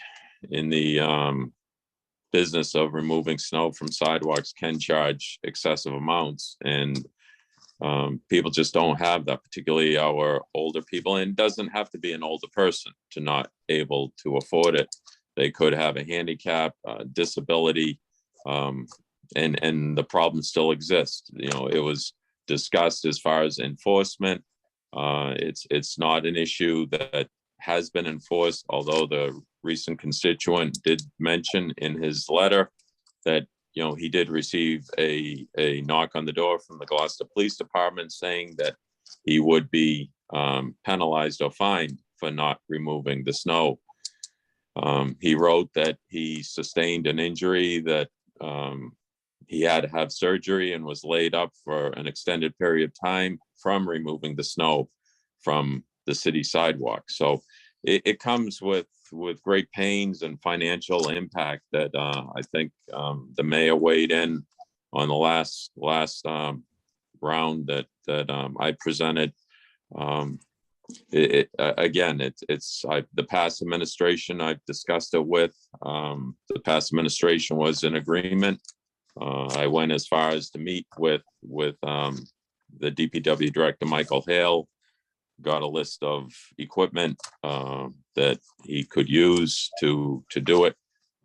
E: business of removing snow from sidewalks can charge excessive amounts, and people just don't have that, particularly our older people. And it doesn't have to be an older person to not able to afford it. They could have a handicap, disability, and the problem still exists. You know, it was discussed as far as enforcement. It's not an issue that has been enforced, although the recent constituent did mention in his letter that, you know, he did receive a knock on the door from the Gloucester Police Department saying that he would be penalized or fined for not removing the snow. He wrote that he sustained an injury, that he had to have surgery and was laid up for an extended period of time from removing the snow from the city sidewalk. So it comes with great pains and financial impact that I think the mayor weighed in on the last round that I presented. The past administration, I've discussed it with. The past administration was in agreement. I went as far as to meet with the DPW director, Michael Hale, got a list of equipment that he could use to do it.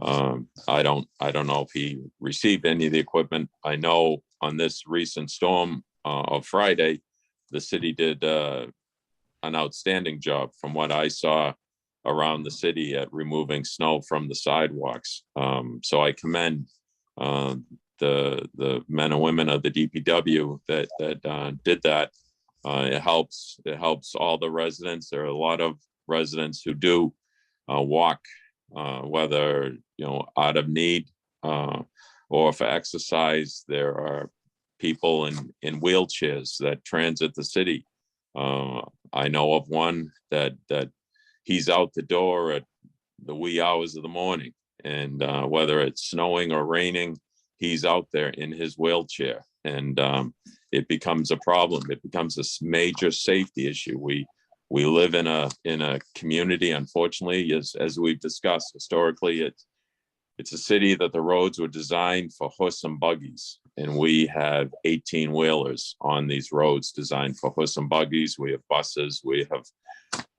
E: I don't know if he received any of the equipment. I know on this recent storm of Friday, the city did an outstanding job from what I saw around the city at removing snow from the sidewalks. So I commend the men and women of the DPW that did that. It helps all the residents. There are a lot of residents who do walk, whether, you know, out of need or for exercise. There are people in wheelchairs that transit the city. I know of one that he's out the door at the wee hours of the morning, and whether it's snowing or raining, he's out there in his wheelchair, and it becomes a problem. It becomes a major safety issue. We live in a community, unfortunately, as we've discussed historically. It's a city that the roads were designed for horse and buggies, and we have 18 wheelers on these roads designed for horse and buggies. We have buses, we have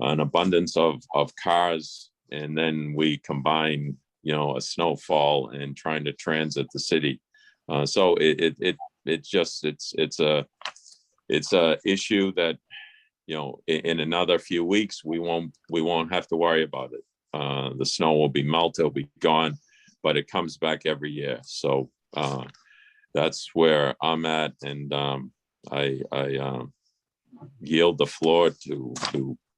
E: an abundance of cars, and then we combine, you know, a snowfall and trying to transit the city. So it's a issue that, you know, in another few weeks we won't have to worry about it. The snow will be melted, it'll be gone, but it comes back every year. So that's where I'm at, and I yield the floor to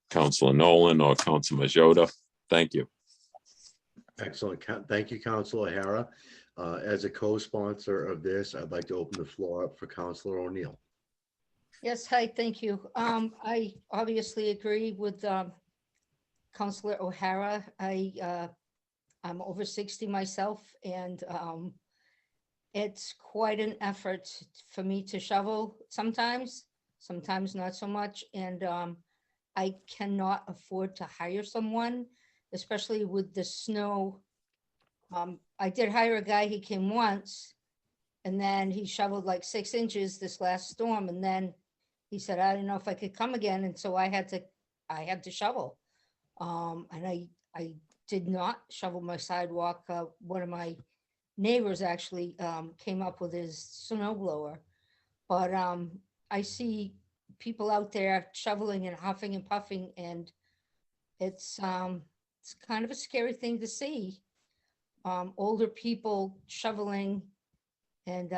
E: Councilor Nolan or Councilor Majota. Thank you.
A: Excellent. Thank you, Councilor Hara. As a co-sponsor of this, I'd like to open the floor up for Councilor O'Neill.
K: Yes, hi, thank you. I obviously agree with Councilor O'Hara. I'm over 60 myself, and it's quite an effort for me to shovel sometimes not so much. And I cannot afford to hire someone, especially with the snow. I did hire a guy. He came once, and then he shoveled like 6 inches this last storm, and then he said, I don't know if I could come again, and so I had to shovel. And I did not shovel my sidewalk. One of my neighbors actually came up with his snow blower, but I see people out there shoveling and huffing and puffing, and it's kind of a scary thing to see. Older people shoveling, and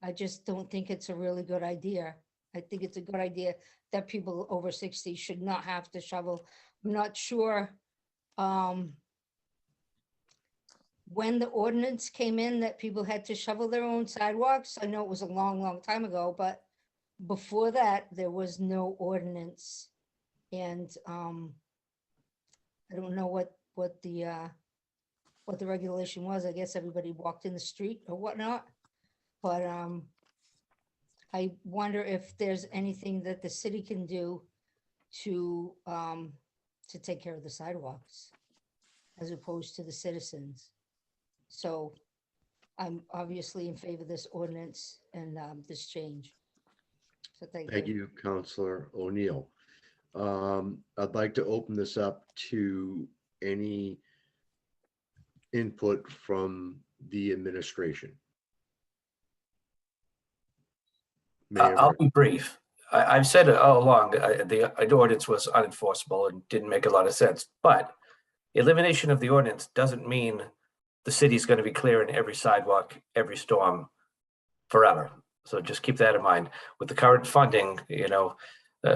K: I just don't think it's a really good idea. I think it's a good idea that people over 60 should not have to shovel. I'm not sure when the ordinance came in that people had to shovel their own sidewalks. I know it was a long, long time ago, but before that, there was no ordinance. And I don't know what the regulation was. I guess everybody walked in the street or whatnot. But I wonder if there's anything that the city can do to take care of the sidewalks as opposed to the citizens. So I'm obviously in favor of this ordinance and this change. So
A: Thank you, Councillor O'Neill. I'd like to open this up to any input from the administration.
G: I'll be brief. I've said it all along, the ordinance was unenforceable and didn't make a lot of sense, but elimination of the ordinance doesn't mean the city's going to be clearing every sidewalk, every storm forever. So just keep that in mind. With the current funding,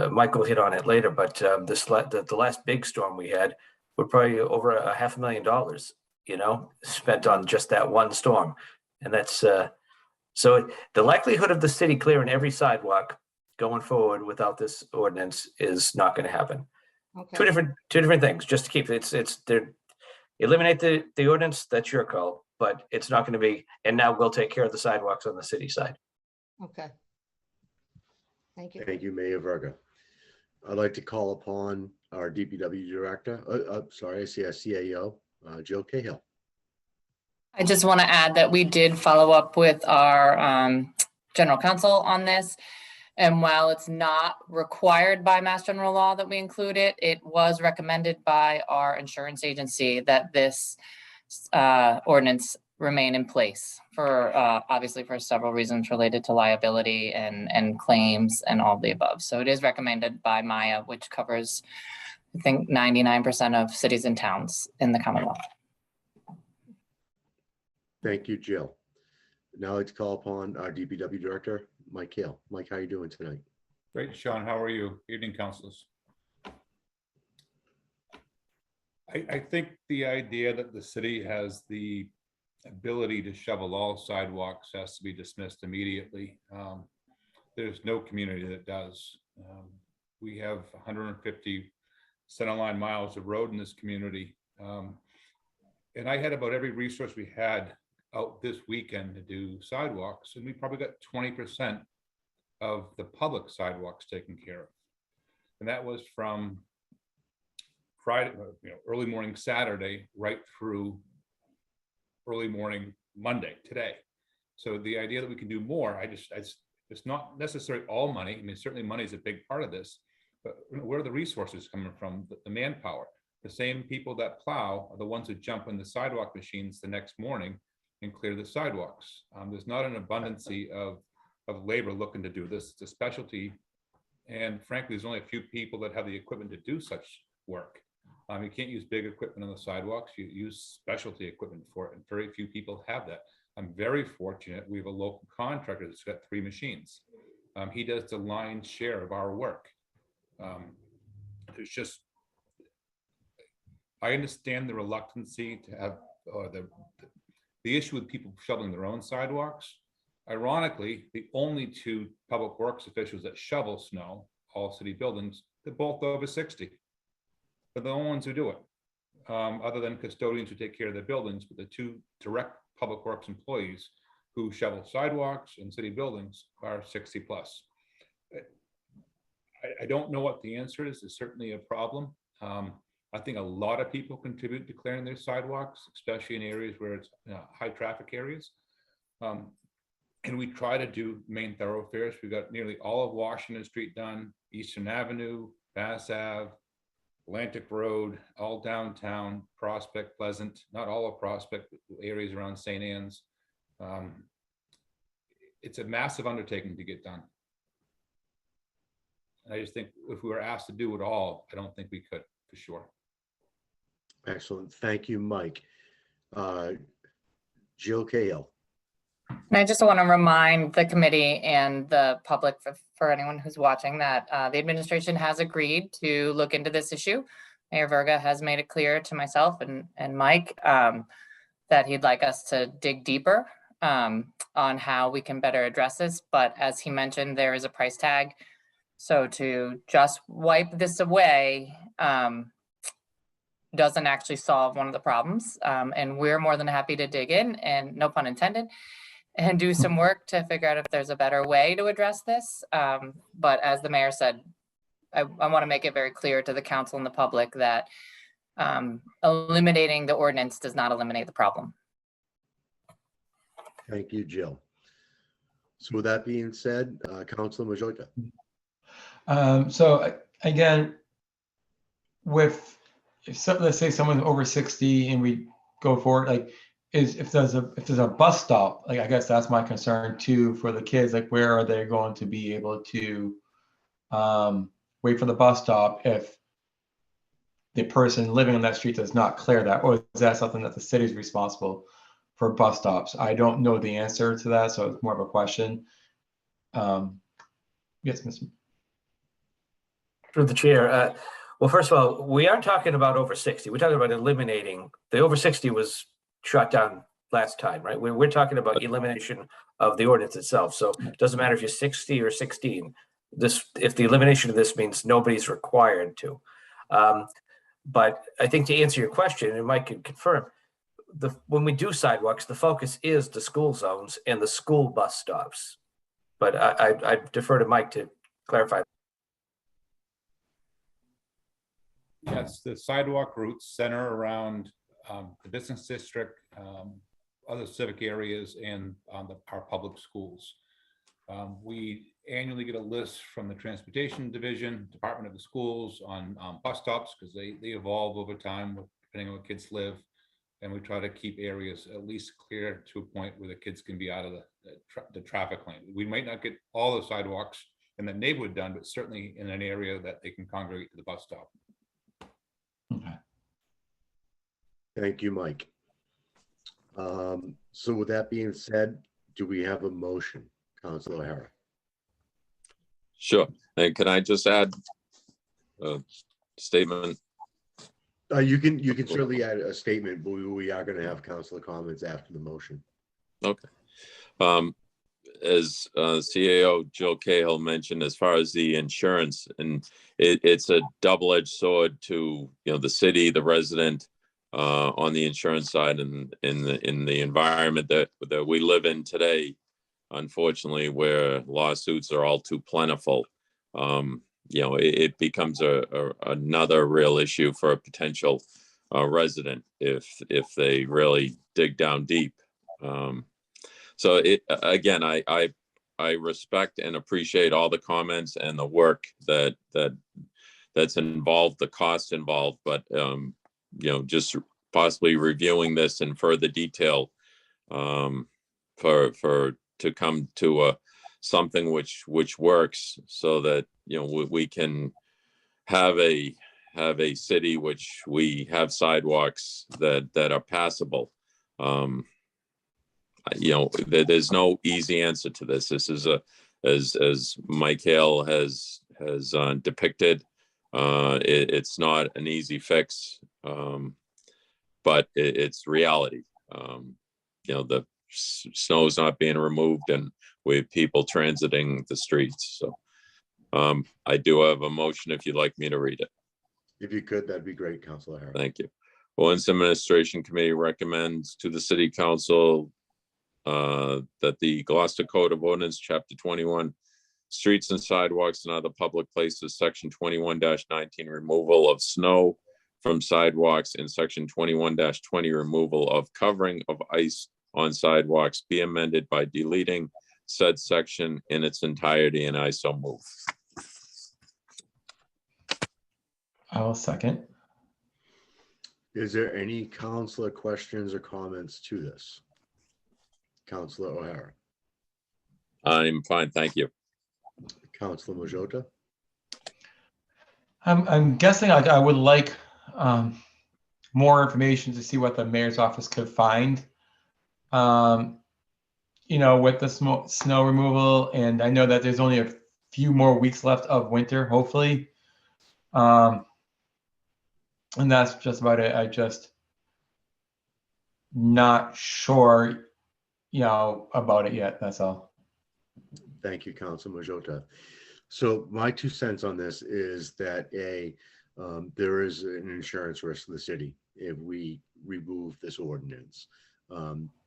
G: Michael hit on it later, but the last big storm we had were probably over $500,000, spent on just that one storm. And that's, so the likelihood of the city clearing every sidewalk going forward without this ordinance is not going to happen.
K: Okay.
G: Two different things, just to keep eliminate the ordinance, that's your call, but it's not going to be, and now we'll take care of the sidewalks on the city side.
K: Okay. Thank you.
A: Thank you, Mayor Verga. I'd like to call upon our DPW director. Sorry, I see our CAO, Jill Cahill.
R: I just want to add that we did follow up with our general counsel on this. And while it's not required by Mass General Law that we include it, it was recommended by our insurance agency that this ordinance remain in place for obviously for several reasons related to liability and claims and all the above. So it is recommended by Maya, which covers, I think, 99% of cities and towns in the Commonwealth.
A: Thank you, Jill. Now let's call upon our DPW director, Mike Hale. Mike, how are you doing tonight?
S: Great, Sean. How are you? Evening, councilors. I think the idea that the city has the ability to shovel all sidewalks has to be dismissed immediately. There's no community that does. We have 150 centerline miles of road in this community. And I had about every resource we had out this weekend to do sidewalks, and we probably got 20% of the public sidewalks taken care of. And that was from Friday, early morning Saturday, right through early morning Monday, today. So the idea that we can do more, it's not necessarily all money. I mean, certainly money is a big part of this, but where are the resources coming from? The manpower. The same people that plow are the ones who jump in the sidewalk machines the next morning and clear the sidewalks. There's not an abundance of labor looking to do this. It's a specialty. And frankly, there's only a few people that have the equipment to do such work. You can't use big equipment on the sidewalks. You use specialty equipment for it, and very few people have that. I'm very fortunate. We have a local contractor that's got 3 machines. He does the lion's share of our work. There's just, I understand the reluctancy to have the issue with people shoveling their own sidewalks. Ironically, the only 2 public works officials that shovel snow, all city buildings, they're both over 60. But the only ones who do it, other than custodians who take care of their buildings, but the 2 direct public works employees who shovel sidewalks and city buildings are 60 plus. I don't know what the answer is. It's certainly a problem. I think a lot of people contribute to clearing their sidewalks, especially in areas where it's high traffic areas. And we try to do main thoroughfares. We got nearly all of Washington Street done, Eastern Avenue, Bass Ave, Atlantic Road, all downtown, Prospect, Pleasant, not all of Prospect, but areas around St. Anne's. It's a massive undertaking to get done. And I just think if we were asked to do it all, I don't think we could, for sure.
A: Excellent. Thank you, Mike. Jill Cahill.
R: And I just want to remind the committee and the public, for anyone who's watching, that the administration has agreed to look into this issue. Mayor Verga has made it clear to myself and Mike that he'd like us to dig deeper on how we can better address this. But as he mentioned, there is a price tag. So to just wipe this away doesn't actually solve one of the problems. And we're more than happy to dig in, and no pun intended, and do some work to figure out if there's a better way to address this. But as the mayor said, I want to make it very clear to the council and the public that eliminating the ordinance does not eliminate the problem.
A: Thank you, Jill. So with that being said, Councilor Majota.
F: So again, let's say someone's over 60 and we go for it, like, if there's a bus stop, like, I guess that's my concern too for the kids. Like, where are they going to be able to wait for the bus stop if the person living on that street does not clear that? Or is that something that the city is responsible for bus stops? I don't know the answer to that, so it's more of a question. Yes, Mr.
G: Through the chair. Well, first of all, we aren't talking about over 60. We're talking about eliminating. The over 60 was shot down last time, right? We're talking about elimination of the ordinance itself. So it doesn't matter if you're 60 or 16. If the elimination of this means nobody's required to. But I think to answer your question, and Mike can confirm, when we do sidewalks, the focus is the school zones and the school bus stops. But I defer to Mike to clarify.
S: Yes, the sidewalk routes center around the business district, other civic areas, and our public schools. We annually get a list from the Transportation Division, Department of the Schools on bus stops, because they evolve over time depending on where kids live. And we try to keep areas at least clear to a point where the kids can be out of the traffic lane. We might not get all the sidewalks in the neighborhood done, but certainly in an area that they can congregate to the bus stop.
F: Okay.
A: Thank you, Mike. So with that being said, do we have a motion, Councilor O'Hara?
E: Sure. And can I just add a statement?
A: You can certainly add a statement, but we are going to have councilor comments after the motion.
E: Okay. As CAO Jill Cahill mentioned, as far as the insurance, and it's a double-edged sword to the city, the resident, on the insurance side, and in the environment that we live in today, unfortunately, where lawsuits are all too plentiful. It becomes another real issue for a potential resident if they really dig down deep. So again, I respect and appreciate all the comments and the work that's involved, the cost involved, but just possibly reviewing this in further detail to come to something which works, so that we can have a city which we have sidewalks that are passable. There's no easy answer to this. This is as Mike Hale has depicted. It's not an easy fix, but it's reality. The snow's not being removed, and we have people transiting the streets. So I do have a motion if you'd like me to read it.
A: If you could, that'd be great, Councilor Harris.
E: Thank you. Ordinance Administration Committee recommends to the City Council that the Gloucester Code of Ordinance, Chapter 21, Streets and Sidewalks and Other Public Places, Section 21-19, removal of snow from sidewalks, and Section 21-20, removal of covering of ice on sidewalks, be amended by deleting said section in its entirety, and I so move.
F: I will second.
A: Is there any councilor questions or comments to this? Councilor O'Hara.
E: I'm fine, thank you.
A: Councilor Majota.
F: I'm guessing I would like more information to see what the mayor's office could find. with the snow removal, and I know that there's only a few more weeks left of winter, hopefully. And that's just about it. I just not sure, about it yet. That's all.
A: Thank you, Council Majota. So my 2 cents on this is that there is an insurance risk to the city if we remove this ordinance.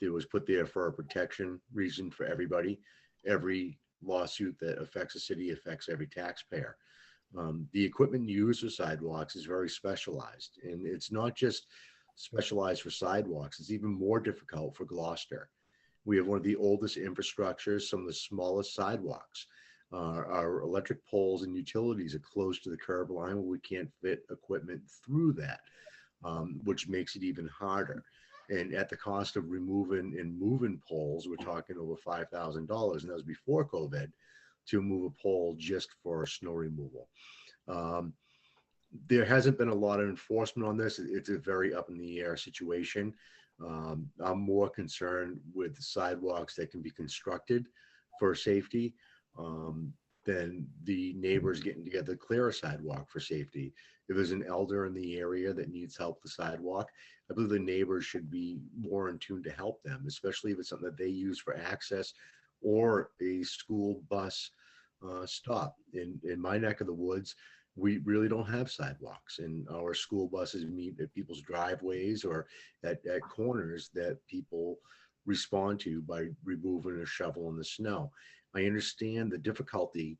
A: It was put there for a protection reason for everybody. Every lawsuit that affects a city affects every taxpayer. The equipment used for sidewalks is very specialized, and it's not just specialized for sidewalks. It's even more difficult for Gloucester. We have one of the oldest infrastructures, some of the smallest sidewalks. Our electric poles and utilities are close to the curb line where we can't fit equipment through that, which makes it even harder. And at the cost of removing and moving poles, we're talking over $5,000, and that was before COVID, to move a pole just for snow removal. There hasn't been a lot of enforcement on this. It's a very up in the air situation. I'm more concerned with sidewalks that can be constructed for safety than the neighbors getting together to clear a sidewalk for safety. If there's an elder in the area that needs help with the sidewalk, I believe the neighbors should be more in tune to help them, especially if it's something that they use for access or a school bus stop. In my neck of the woods, we really don't have sidewalks, and our school buses meet at people's driveways or at corners that people respond to by removing a shovel in the snow. I understand the difficulty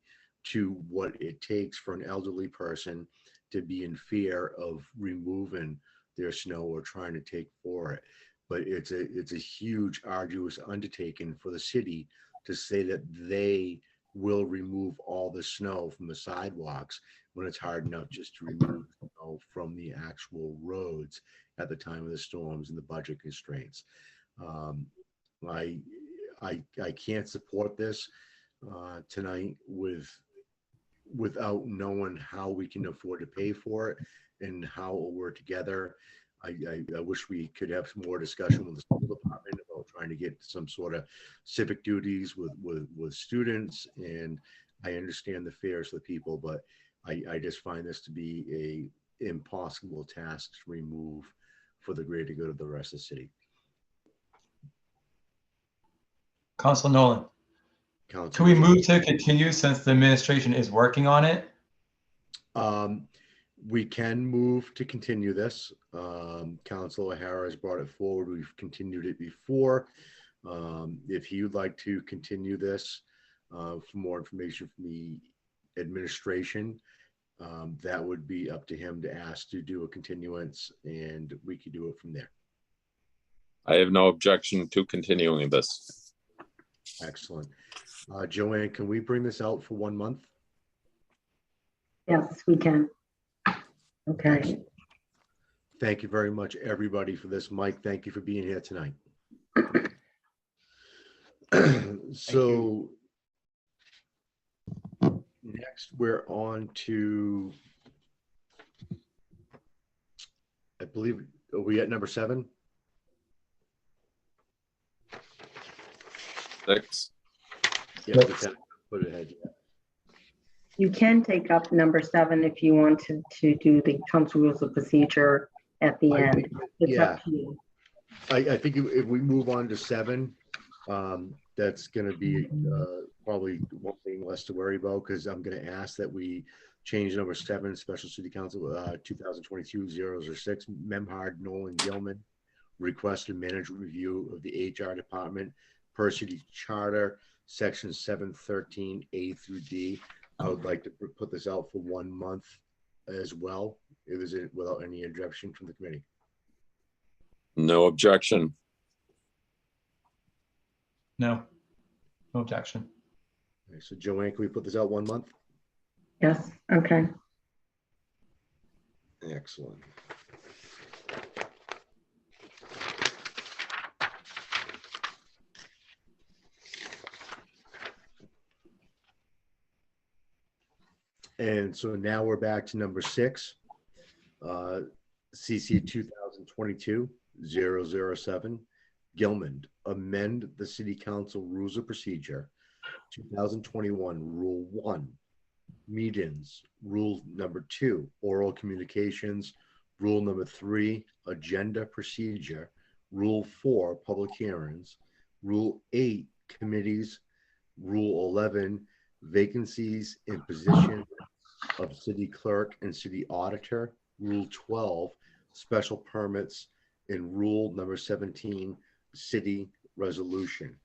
A: to what it takes for an elderly person to be in fear of removing their snow or trying to take for it. But it's a huge, arduous undertaking for the city to say that they will remove all the snow from the sidewalks when it's hard enough just to remove snow from the actual roads at the time of the storms and the budget constraints. I can't support this tonight without knowing how we can afford to pay for it and how it will work together. I wish we could have some more discussion with the school department about trying to get some sort of civic duties with students. And I understand the fears of the people, but I just find this to be a impossible task to remove for the greater good of the rest of the city.
F: Council Nolan. Can we move to continue since the administration is working on it?
A: We can move to continue this. Councilor O'Hara has brought it forward. We've continued it before. If he would like to continue this for more information from the administration, that would be up to him to ask to do a continuance, and we could do it from there.
E: I have no objection to continuing this.
A: Excellent. Joanne, can we bring this out for 1 month?
Q: Yes, we can. Okay.
A: Thank you very much, everybody, for this. Mike, thank you for being here tonight. So next we're on to, I believe, are we at number 7?
E: 6.
A: Yeah, we can put it ahead. Yeah.
Q: You can take up number 7 if you wanted to do the council rules of procedure at the end. It's up to you.
A: I think if we move on to 7, that's going to be probably one thing less to worry about, because I'm going to ask that we change number 7, Special City Council 2022-006, Memhard Nolan Gilman, requested management review of the HR department per city charter, section 713 A through D. I would like to put this out for 1 month as well, if there's without any objection from the committee.
E: No objection.
F: No objection.
A: Okay, so Joanne, can we put this out 1 month?
Q: Yes, okay.
A: Excellent. And so now we're back to number 6, CC 2022-007, Gilman, amend the city council rules of procedure, 2021, Rule 1, meetings, Rule number 2, oral communications, Rule number 3, agenda procedure, Rule 4, public hearings, Rule 8, committees, Rule 11, vacancies in position of city clerk and city auditor, Rule 12, special permits, and Rule number 17, city resolution.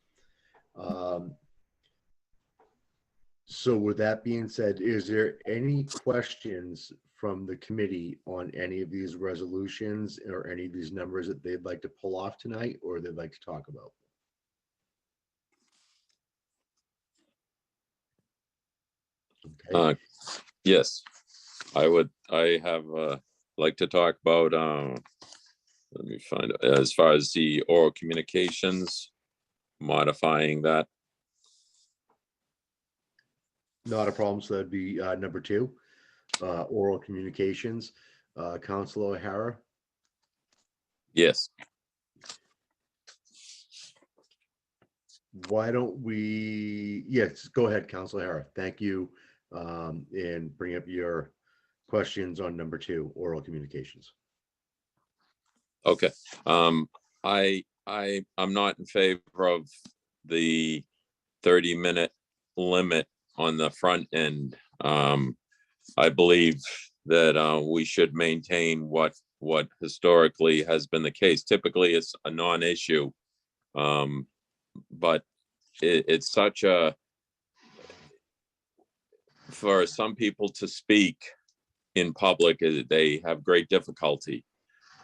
A: So with that being said, is there any questions from the committee on any of these resolutions or any of these numbers that they'd like to pull off tonight or they'd like to talk about? Okay.
E: Yes, I have like to talk about, let me find, as far as the oral communications, modifying that.
A: Not a problem. So that'd be number 2, oral communications. Councilor O'Hara.
E: Yes.
A: Why don't we, yes, go ahead, Councilor O'Hara. Thank you. And bring up your questions on number 2, oral communications.
E: Okay. I'm not in favor of the 30-minute limit on the front end. I believe that we should maintain what historically has been the case. Typically, it's a non-issue, but it's such a, for some people to speak in public, they have great difficulty.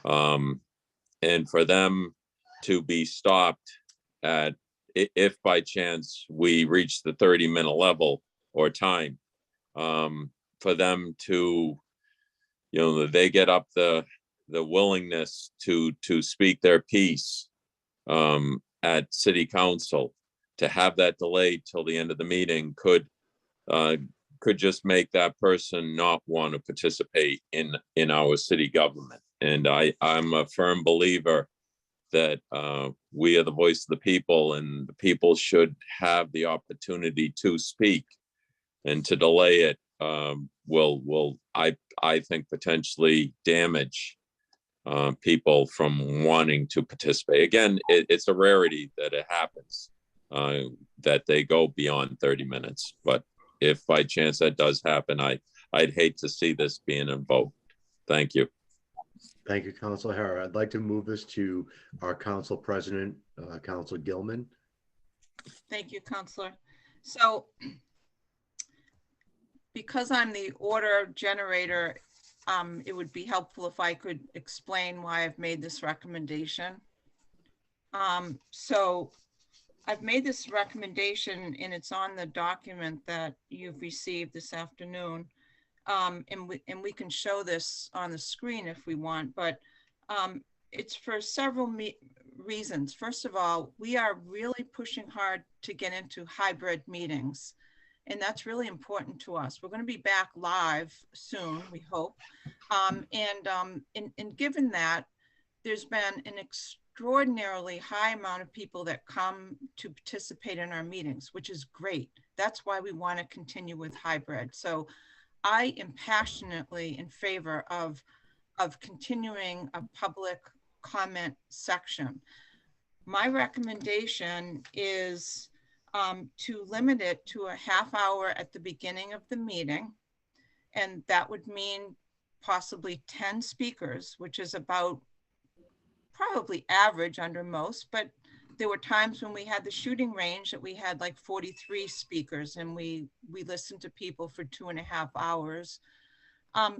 E: And for them to be stopped at, if by chance we reach the 30-minute level or time, for them to, they get up the willingness to speak their piece at city council, to have that delayed till the end of the meeting could just make that person not want to participate in our city government. And I'm a firm believer that we are the voice of the people, and the people should have the opportunity to speak, and to delay it will I think potentially damage people from wanting to participate. Again, it's a rarity that it happens, that they go beyond 30 minutes. But if by chance that does happen, I'd hate to see this being invoked. Thank you.
A: Thank you, Councilor O'Hara. I'd like to move this to our council president, Councilor Gilman.
C: Thank you, Councilor. So because I'm the order generator, it would be helpful if I could explain why I've made this recommendation. So I've made this recommendation, and it's on the document that you've received this afternoon. And we can show this on the screen if we want, but it's for several reasons. First of all, we are really pushing hard to get into hybrid meetings, and that's really important to us. We're going to be back live soon, we hope. And given that, there's been an extraordinarily high amount of people that come to participate in our meetings, which is great. That's why we want to continue with hybrid. So I am passionately in favor of continuing a public comment section. My recommendation is to limit it to a half hour at the beginning of the meeting. And that would mean possibly 10 speakers, which is about probably average under most, but there were times when we had the shooting range that we had like 43 speakers, and we listened to people for 2.5 hours.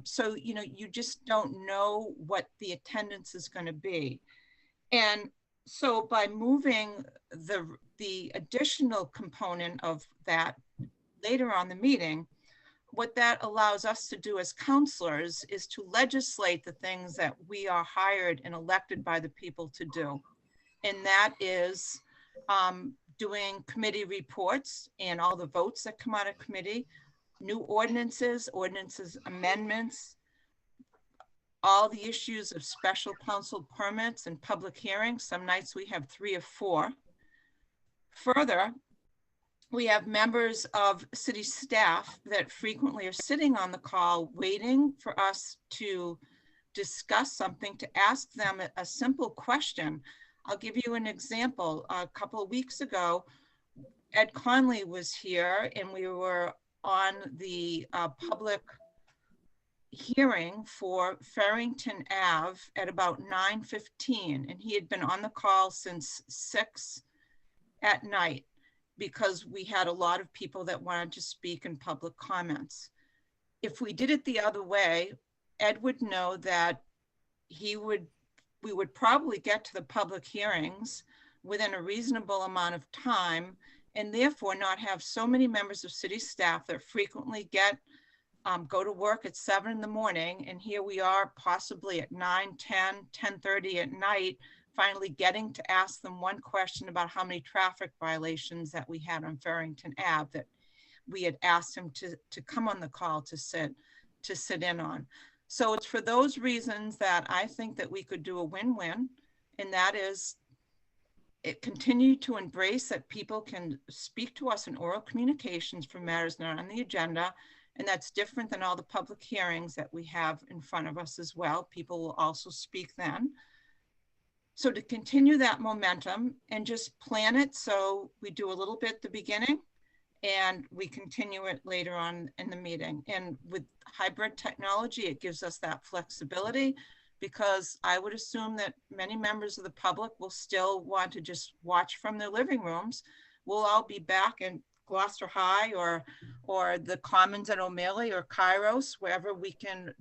C: So, you just don't know what the attendance is going to be. And so by moving the additional component of that later on the meeting, what that allows us to do as counselors is to legislate the things that we are hired and elected by the people to do. And that is doing committee reports and all the votes that come out of committee, new ordinances amendments, all the issues of special counsel permits and public hearings. Some nights we have 3 or 4. Further, we have members of city staff that frequently are sitting on the call waiting for us to discuss something, to ask them a simple question. I'll give you an example. A couple of weeks ago, Ed Conley was here and we were on the public hearing for Farrington Ave at about 9:15, and he had been on the call since 6 at night because we had a lot of people that wanted to speak in public comments. If we did it the other way, Ed would know that we would probably get to the public hearings within a reasonable amount of time, and therefore not have so many members of city staff that frequently go to work at 7 in the morning, and here we are possibly at 9, 10, 10:30 at night, finally getting to ask them one question about how many traffic violations that we had on Farrington Ave that we had asked him to come on the call to sit in on. So it's for those reasons that I think that we could do a win-win, and that is continue to embrace that people can speak to us in oral communications for matters not on the agenda, and that's different than all the public hearings that we have in front of us as well. People will also speak then. So to continue that momentum and just plan it so we do a little bit at the beginning and we continue it later on in the meeting. And with hybrid technology, it gives us that flexibility, because I would assume that many members of the public will still want to just watch from their living rooms. We'll all be back in Gloucester High or the Commons at O'Malley or Kairos, wherever we can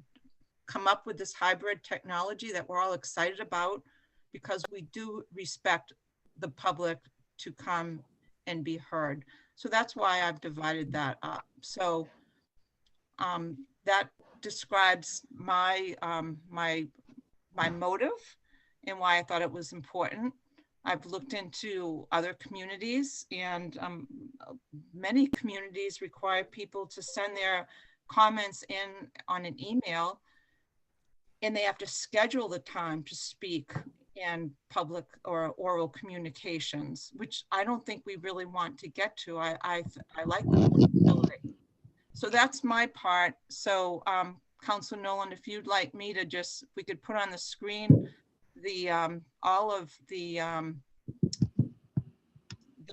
C: come up with this hybrid technology that we're all excited about, because we do respect the public to come and be heard. So that's why I've divided that up. So that describes my my motive and why I thought it was important. I've looked into other communities, and many communities require people to send their comments in on an email, and they have to schedule the time to speak in public or oral communications, which I don't think we really want to get to. I like the flexibility. So that's my part. So Councilor Nolan, if you'd like me to just, we could put on the screen the all of the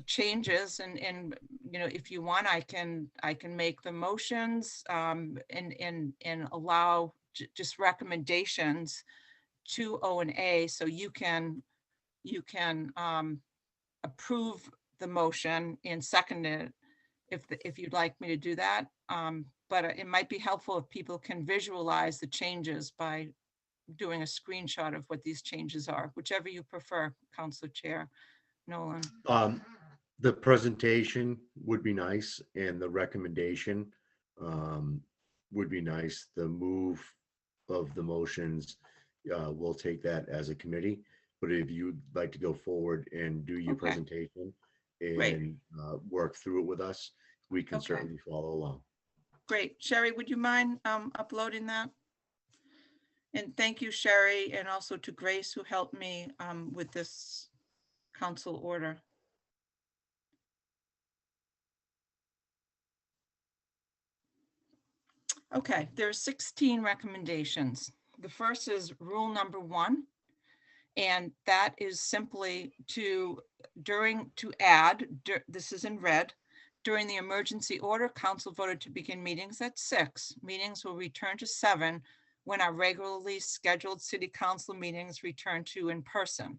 C: changes, and you know, if you want, I can make the motions and allow just recommendations to O and A, so you can approve the motion and second it if you'd like me to do that. But it might be helpful if people can visualize the changes by doing a screenshot of what these changes are, whichever you prefer, Councilor Chair Nolan.
A: The presentation would be nice, and the recommendation would be nice. The move of the motions, we'll take that as a committee. But if you'd like to go forward and do your presentation and work through it with us, we can certainly follow along.
C: Great. Sherry, would you mind uploading that? And thank you, Sherry, and also to Grace, who helped me with this council order. Okay, there are 16 recommendations. The first is rule number 1, and that is simply to add, this is in red, during the emergency order, council voted to begin meetings at 6. Meetings will return to 7 when our regularly scheduled city council meetings return to in person.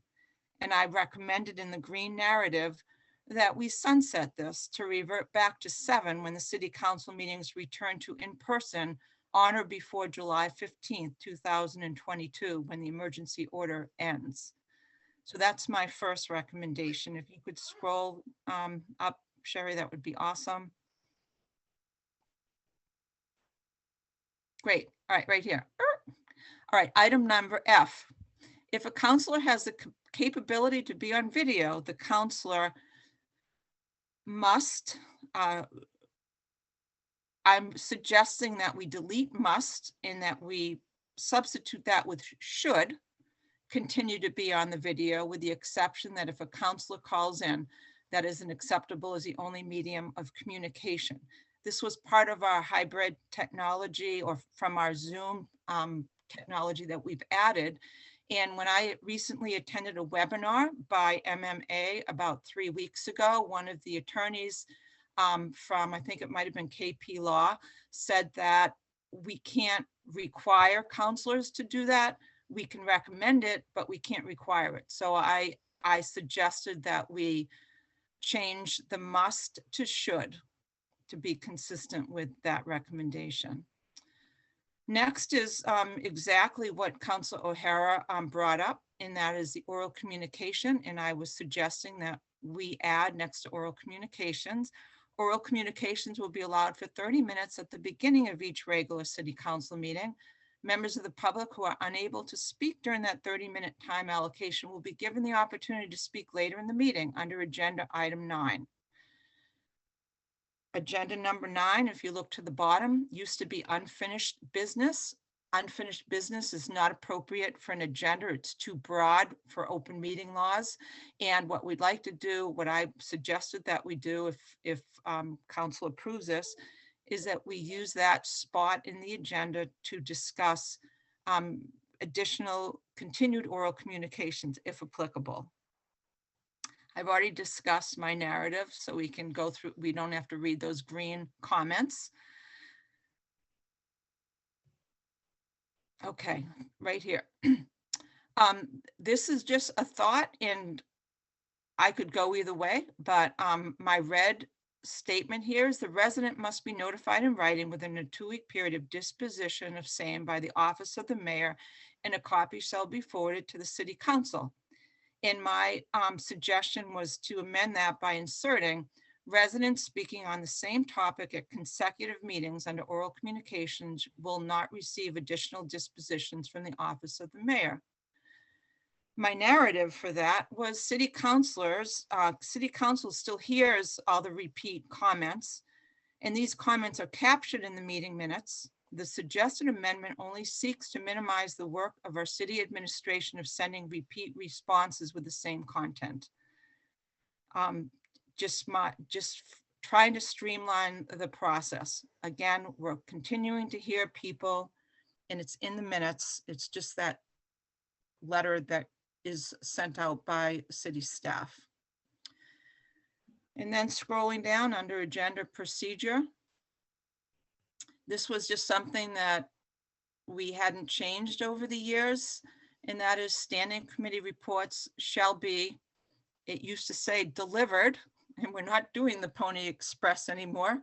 C: And I recommended in the green narrative that we sunset this to revert back to 7 when the city council meetings return to in person on or before July 15th, 2022, when the emergency order ends. So that's my first recommendation. If you could scroll up, Sherry, that would be awesome. Great. All right, right here. All right, item number F. If a counselor has the capability to be on video, the counselor must, I'm suggesting that we delete must and that we substitute that with should continue to be on the video, with the exception that if a counselor calls in, that isn't acceptable as the only medium of communication. This was part of our hybrid technology, or from our Zoom technology that we've added. And when I recently attended a webinar by MMA about 3 weeks ago, one of the attorneys from, I think it might have been KP Law, said that we can't require counselors to do that. We can recommend it, but we can't require it. So I suggested that we change the must to should to be consistent with that recommendation. Next is exactly what Councilor O'Hara brought up, and that is the oral communication. And I was suggesting that we add next to oral communications will be allowed for 30 minutes at the beginning of each regular city council meeting. Members of the public who are unable to speak during that 30-minute time allocation will be given the opportunity to speak later in the meeting under agenda item 9. Agenda number 9, if you look to the bottom, used to be unfinished business. Unfinished business is not appropriate for an agenda. It's too broad for open meeting laws. And what we'd like to do, what I suggested that we do if council approves this, is that we use that spot in the agenda to discuss additional continued oral communications if applicable. I've already discussed my narrative, so we can go through, we don't have to read those green comments. Okay, right here. This is just a thought, and I could go either way, but my red statement here is the resident must be notified in writing within a 2-week period of disposition of same by the office of the mayor, and a copy shall be forwarded to the city council. And my suggestion was to amend that by inserting residents speaking on the same topic at consecutive meetings under oral communications will not receive additional dispositions from the office of the mayor. My narrative for that was city council still hears all the repeat comments, and these comments are captured in the meeting minutes. The suggested amendment only seeks to minimize the work of our city administration of sending repeat responses with the same content. Just trying to streamline the process. Again, we're continuing to hear people, and it's in the minutes. It's just that letter that is sent out by city staff. And then scrolling down under agenda procedure. This was just something that we hadn't changed over the years, and that is standing committee reports shall be, it used to say delivered, and we're not doing the Pony Express anymore,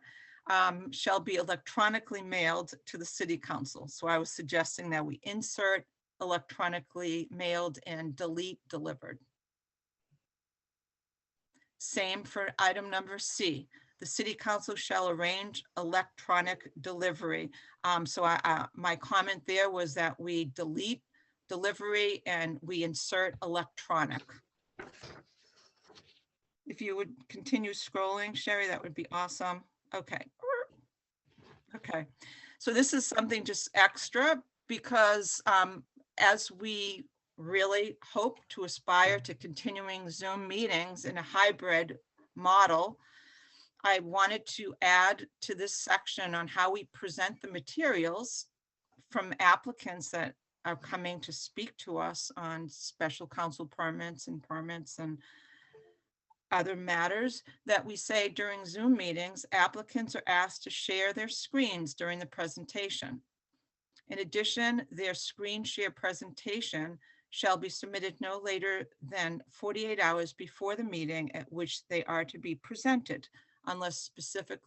C: shall be electronically mailed to the city council. So I was suggesting that we insert electronically mailed and delete delivered. Same for item number C. The city council shall arrange electronic delivery. So my comment there was that we delete delivery and we insert electronic. If you would continue scrolling, Sherry, that would be awesome. Okay. Okay. So this is something just extra because as we really hope to aspire to continuing Zoom meetings in a hybrid model, I wanted to add to this section on how we present the materials from applicants that are coming to speak to us on special council permits and other matters, that we say during Zoom meetings, applicants are asked to share their screens during the presentation. In addition, their screen share presentation shall be submitted no later than 48 hours before the meeting at which they are to be presented, unless specific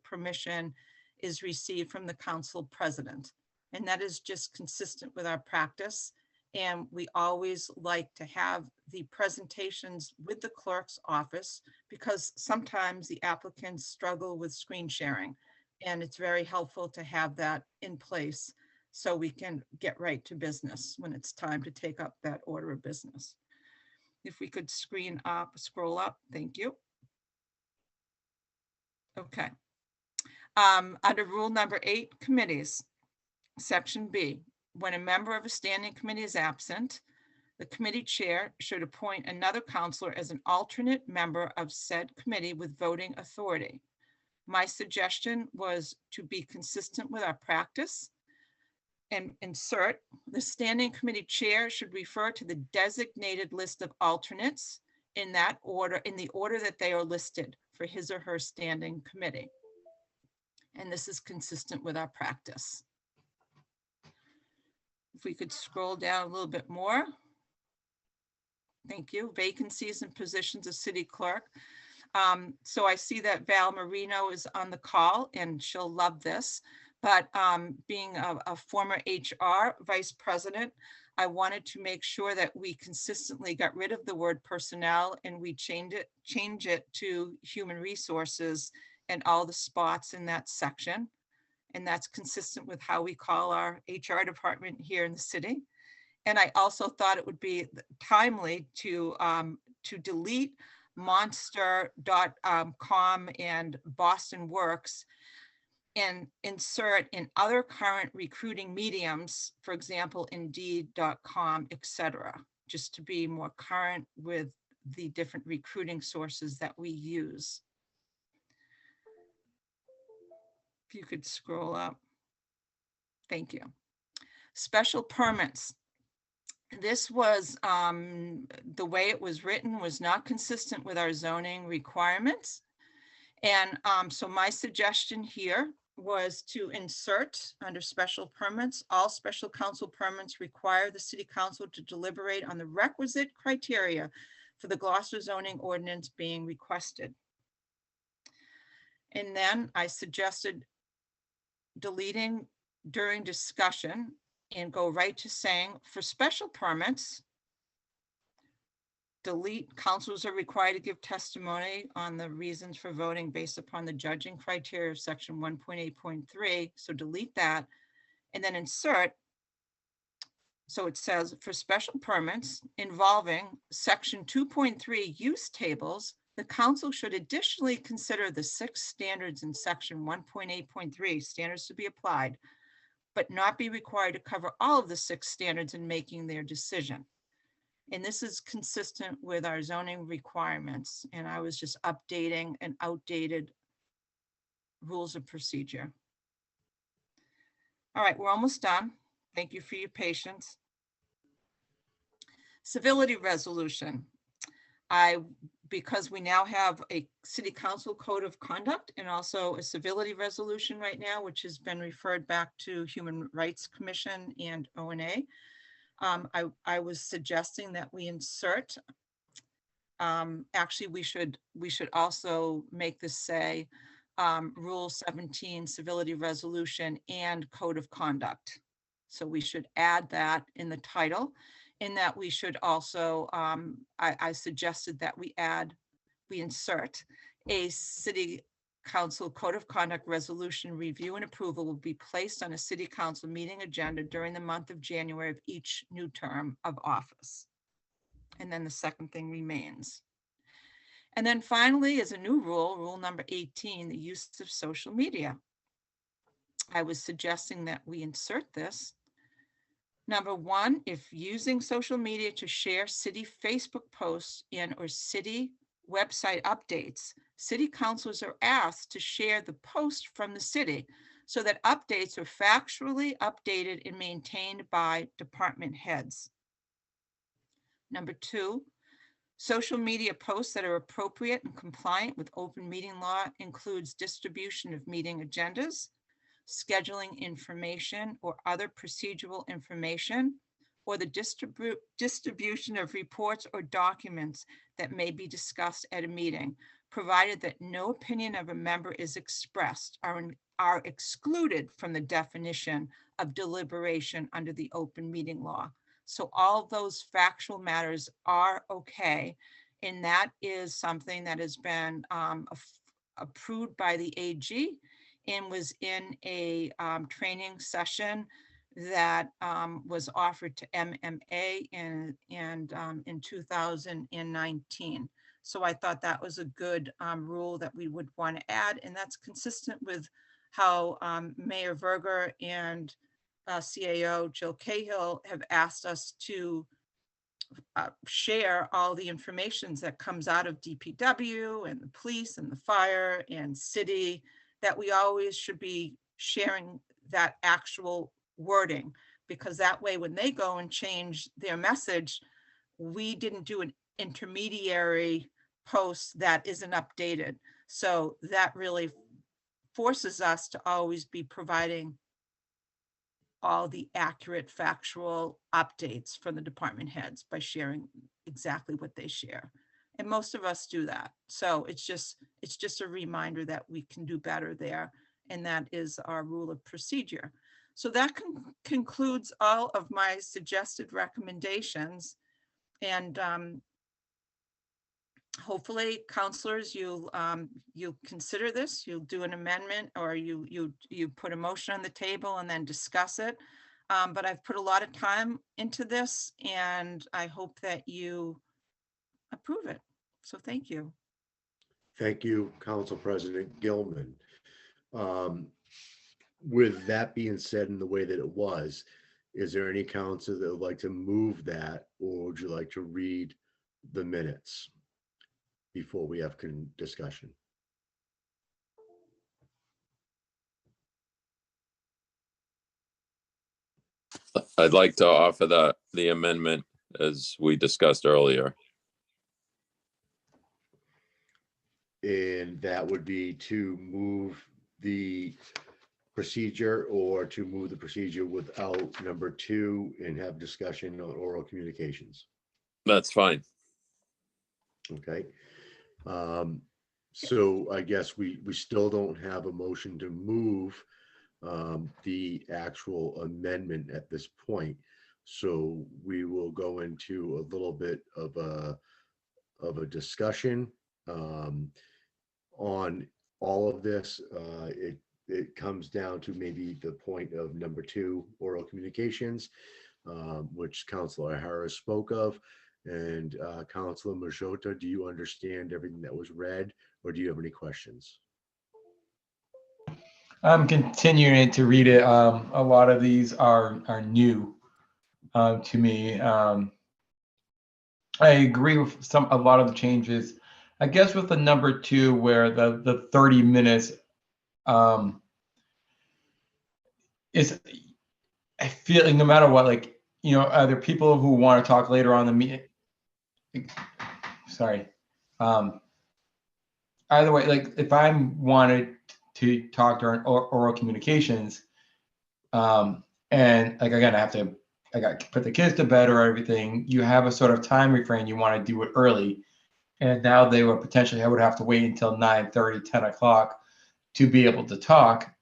C: permission is received from the council president. And that is just consistent with our practice. And we always like to have the presentations with the clerk's office because sometimes the applicants struggle with screen sharing. And it's very helpful to have that in place so we can get right to business when it's time to take up that order of business. If we could scroll up, thank you. Okay. Under rule number 8, committees. Section B, when a member of a standing committee is absent, the committee chair should appoint another counselor as an alternate member of said committee with voting authority. My suggestion was to be consistent with our practice and insert the standing committee chair should refer to the designated list of alternates in that order, in the order that they are listed for his or her standing committee. And this is consistent with our practice. If we could scroll down a little bit more. Thank you. Vacancies and positions of city clerk. So I see that Val Marino is on the call and she'll love this. But being a former HR vice president, I wanted to make sure that we consistently got rid of the word personnel and we change it to human resources and all the spots in that section. And that's consistent with how we call our HR department here in the city. And I also thought it would be timely to delete monster.com and Boston Works and insert in other current recruiting mediums, for example, indeed.com, etc., just to be more current with the different recruiting sources that we use. If you could scroll up. Thank you. Special permits. This was, the way it was written was not consistent with our zoning requirements. And so my suggestion here was to insert under special permits, all special council permits require the city council to deliberate on the requisite criteria for the Gloucester zoning ordinance being requested. And then I suggested deleting during discussion and go right to saying for special permits, delete councils are required to give testimony on the reasons for voting based upon the judging criteria of section 1.8.3. So delete that and then insert. So it says for special permits involving section 2.3 use tables, the council should additionally consider the 6 standards in section 1.8.3 standards to be applied, but not be required to cover all of the 6 standards in making their decision. And this is consistent with our zoning requirements. And I was just updating an outdated rules of procedure. All right, we're almost done. Thank you for your patience. Civility resolution. Because we now have a city council code of conduct and also a civility resolution right now, which has been referred back to Human Rights Commission and ONA. I was suggesting that we insert, actually we should also make this say Rule 17 civility resolution and code of conduct. So we should add that in the title. In that we should also, I suggested that we insert a city council code of conduct resolution review and approval will be placed on a city council meeting agenda during the month of January of each new term of office. And then the second thing remains. And then finally is a new rule, rule number 18, the use of social media. I was suggesting that we insert this. Number 1, if using social media to share city Facebook posts and or city website updates, city councilors are asked to share the post from the city so that updates are factually updated and maintained by department heads. Number 2, social media posts that are appropriate and compliant with open meeting law includes distribution of meeting agendas, scheduling information or other procedural information, or the distribution of reports or documents that may be discussed at a meeting, provided that no opinion of a member is expressed, are excluded from the definition of deliberation under the open meeting law. So all those factual matters are okay. And that is something that has been approved by the AG and was in a training session that was offered to MMA in 2019. So I thought that was a good rule that we would want to add, and that's consistent with how Mayor Verger and CAO Jill Cahill have asked us to share all the information that comes out of DPW and the police and the fire and city, that we always should be sharing that actual wording, because that way when they go and change their message, we didn't do an intermediary post that isn't updated. So that really forces us to always be providing all the accurate factual updates from the department heads by sharing exactly what they share. And most of us do that. So it's just a reminder that we can do better there. And that is our rule of procedure. So that concludes all of my suggested recommendations. And hopefully, counselors, you'll consider this, you'll do an amendment, or you put a motion on the table and then discuss it. But I've put a lot of time into this, and I hope that you approve it. So thank you.
A: Thank you, Council President Gilman. With that being said, in the way that it was, is there any council that would like to move that, or would you like to read the minutes before we have discussion?
E: I'd like to offer the amendment as we discussed earlier.
A: And that would be to move the procedure, or to move the procedure without number 2 and have discussion on oral communications.
E: That's fine.
A: Okay. So I guess we still don't have a motion to move the actual amendment at this point. So we will go into a little bit of a discussion on all of this. It comes down to maybe the point of number 2, oral communications, which Councilor Harris spoke of. And Councilor Majota, do you understand everything that was read, or do you have any questions?
F: I'm continuing to read it. A lot of these are new to me. I agree with a lot of the changes. I guess with the number 2, where the 30 minutes is, I feel like no matter what, like, you know, are there people who want to talk later on the meeting? Sorry. Either way, like if I wanted to talk during oral communications, and like again, I got to put the kids to bed or everything, you have a sort of time refrain, you want to do it early. And now they would potentially, I would have to wait until 9:30, 10 o'clock to be able to talk.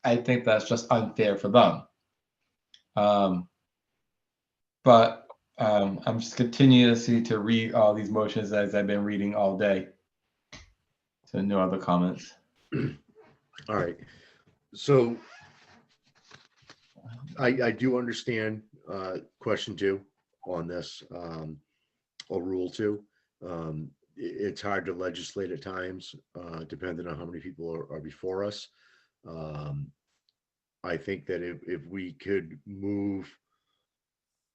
F: I think that's just unfair for them. But I'm just continuing to read all these motions as I've been reading all day. So no other comments.
A: All right. So I do understand question 2 on this, or rule 2. It's hard to legislate at times, depending on how many people are before us. I think that if we could move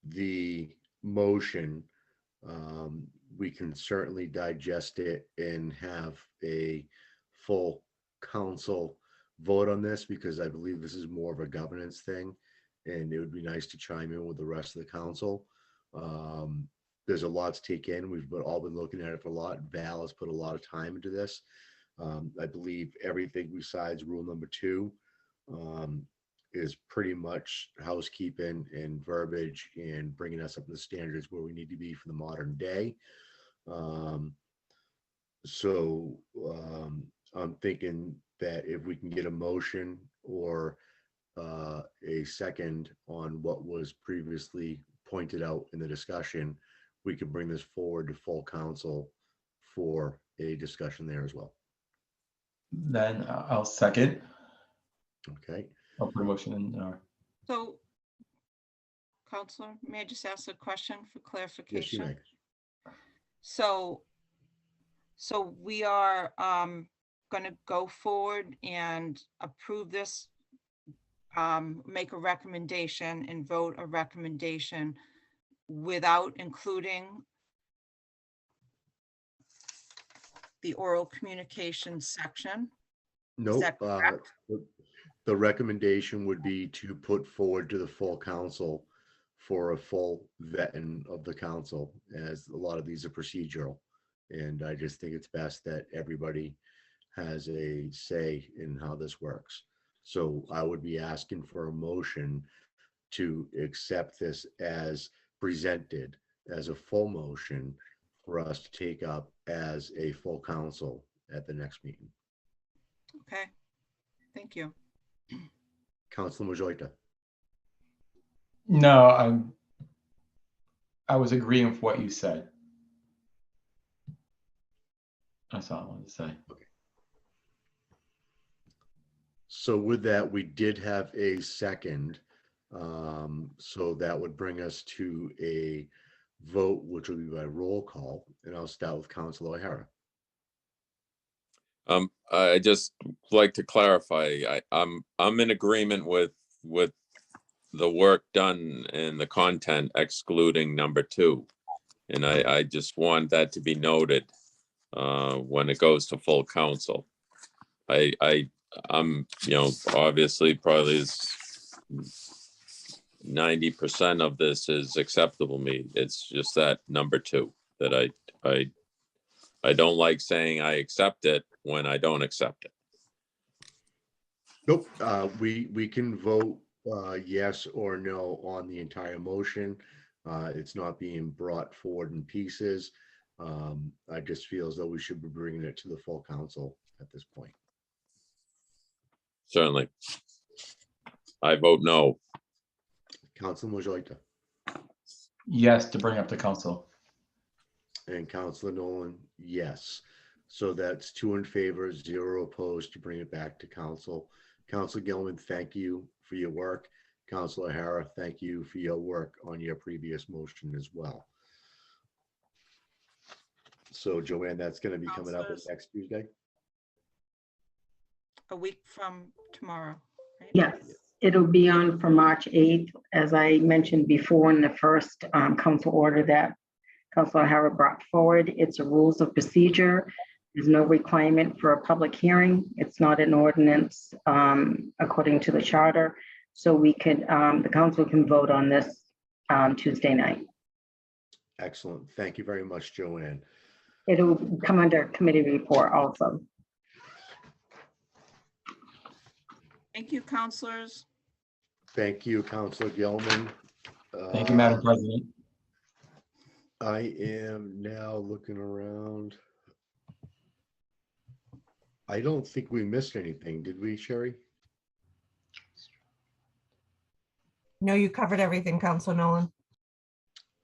A: the motion, we can certainly digest it and have a full council vote on this, because I believe this is more of a governance thing, and it would be nice to chime in with the rest of the council. There's a lot to take in. We've all been looking at it for a lot. Val has put a lot of time into this. I believe everything besides rule number 2 is pretty much housekeeping and verbiage and bringing us up to the standards where we need to be for the modern day. So I'm thinking that if we can get a motion or a second on what was previously pointed out in the discussion, we could bring this forward to full council for a discussion there as well.
F: Then I'll second.
A: Okay.
F: I'll put a motion in.
C: So, Counselor, may I just ask a question for clarification?
A: Yes, you may.
C: So we are going to go forward and approve this make a recommendation and vote a recommendation without including the oral communication section? Is
A: Nope.
C: that correct?
A: The recommendation would be to put forward to the full council for a full vetting of the council, as a lot of these are procedural. And I just think it's best that everybody has a say in how this works. So I would be asking for a motion to accept this as presented, as a full motion for us to take up as a full council at the next meeting.
C: Okay, thank you.
A: Councilor Majorita.
F: No, I was agreeing with what you said. That's all I wanted to say.
A: Okay. So with that, we did have a second. So that would bring us to a vote, which will be by roll call. And I'll start with Councilor O'Hara.
E: I just like to clarify, I'm in agreement with the work done and the content excluding number 2. And I just want that to be noted when it goes to full council. I'm, obviously probably 90% of this is acceptable to me. It's just that number 2 that I don't like saying I accept it when I don't accept it.
A: Nope. We can vote yes or no on the entire motion. It's not being brought forward in pieces. I just feel as though we should be bringing it to the full council at this point.
E: Certainly. I vote no.
A: Councilor Majorita
F: Yes, to bring up the council.
A: and Councilor Nolan, yes. So that's 2 in favor, 0 opposed to bring it back to council. Councilor Gilman, thank you for your work. Councilor O'Hara, thank you for your work on your previous motion as well. So Joanne, that's going to be coming up next Tuesday.
C: A week from tomorrow, right?
Q: Yes, it'll be on for March 8th. As I mentioned before in the first council order that Councilor O'Hara brought forward, it's a rules of procedure. There's no requirement for a public hearing. It's not an ordinance according to the charter. So we could, the council can vote on this Tuesday night.
A: Excellent. Thank you very much, Joanne.
Q: It'll come under committee report also.
C: Thank you, councilors.
A: Thank you, Councilor Gilman.
F: Thank you, Madam President.
A: I am now looking around. I don't think we missed anything, did we, Sherry?
B: No, you covered everything, Councilor Nolan.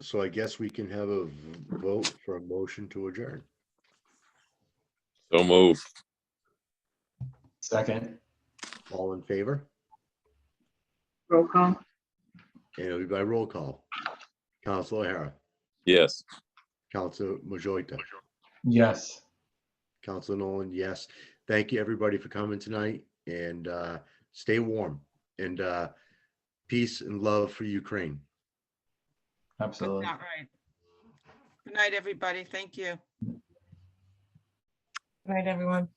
A: So I guess we can have a vote for a motion to adjourn.
E: So move.
F: Second.
A: All in favor?
Q: Roll call.
A: And it'll be by roll call. Councilor O'Hara,
E: Yes.
A: Councilor Majorita,
F: Yes.
A: Councilor Nolan, yes. Thank you, everybody, for coming tonight, and stay warm, and peace and love for Ukraine.
F: Absolutely.
C: Not right. Good night, everybody. Thank you.
B: Good night, everyone.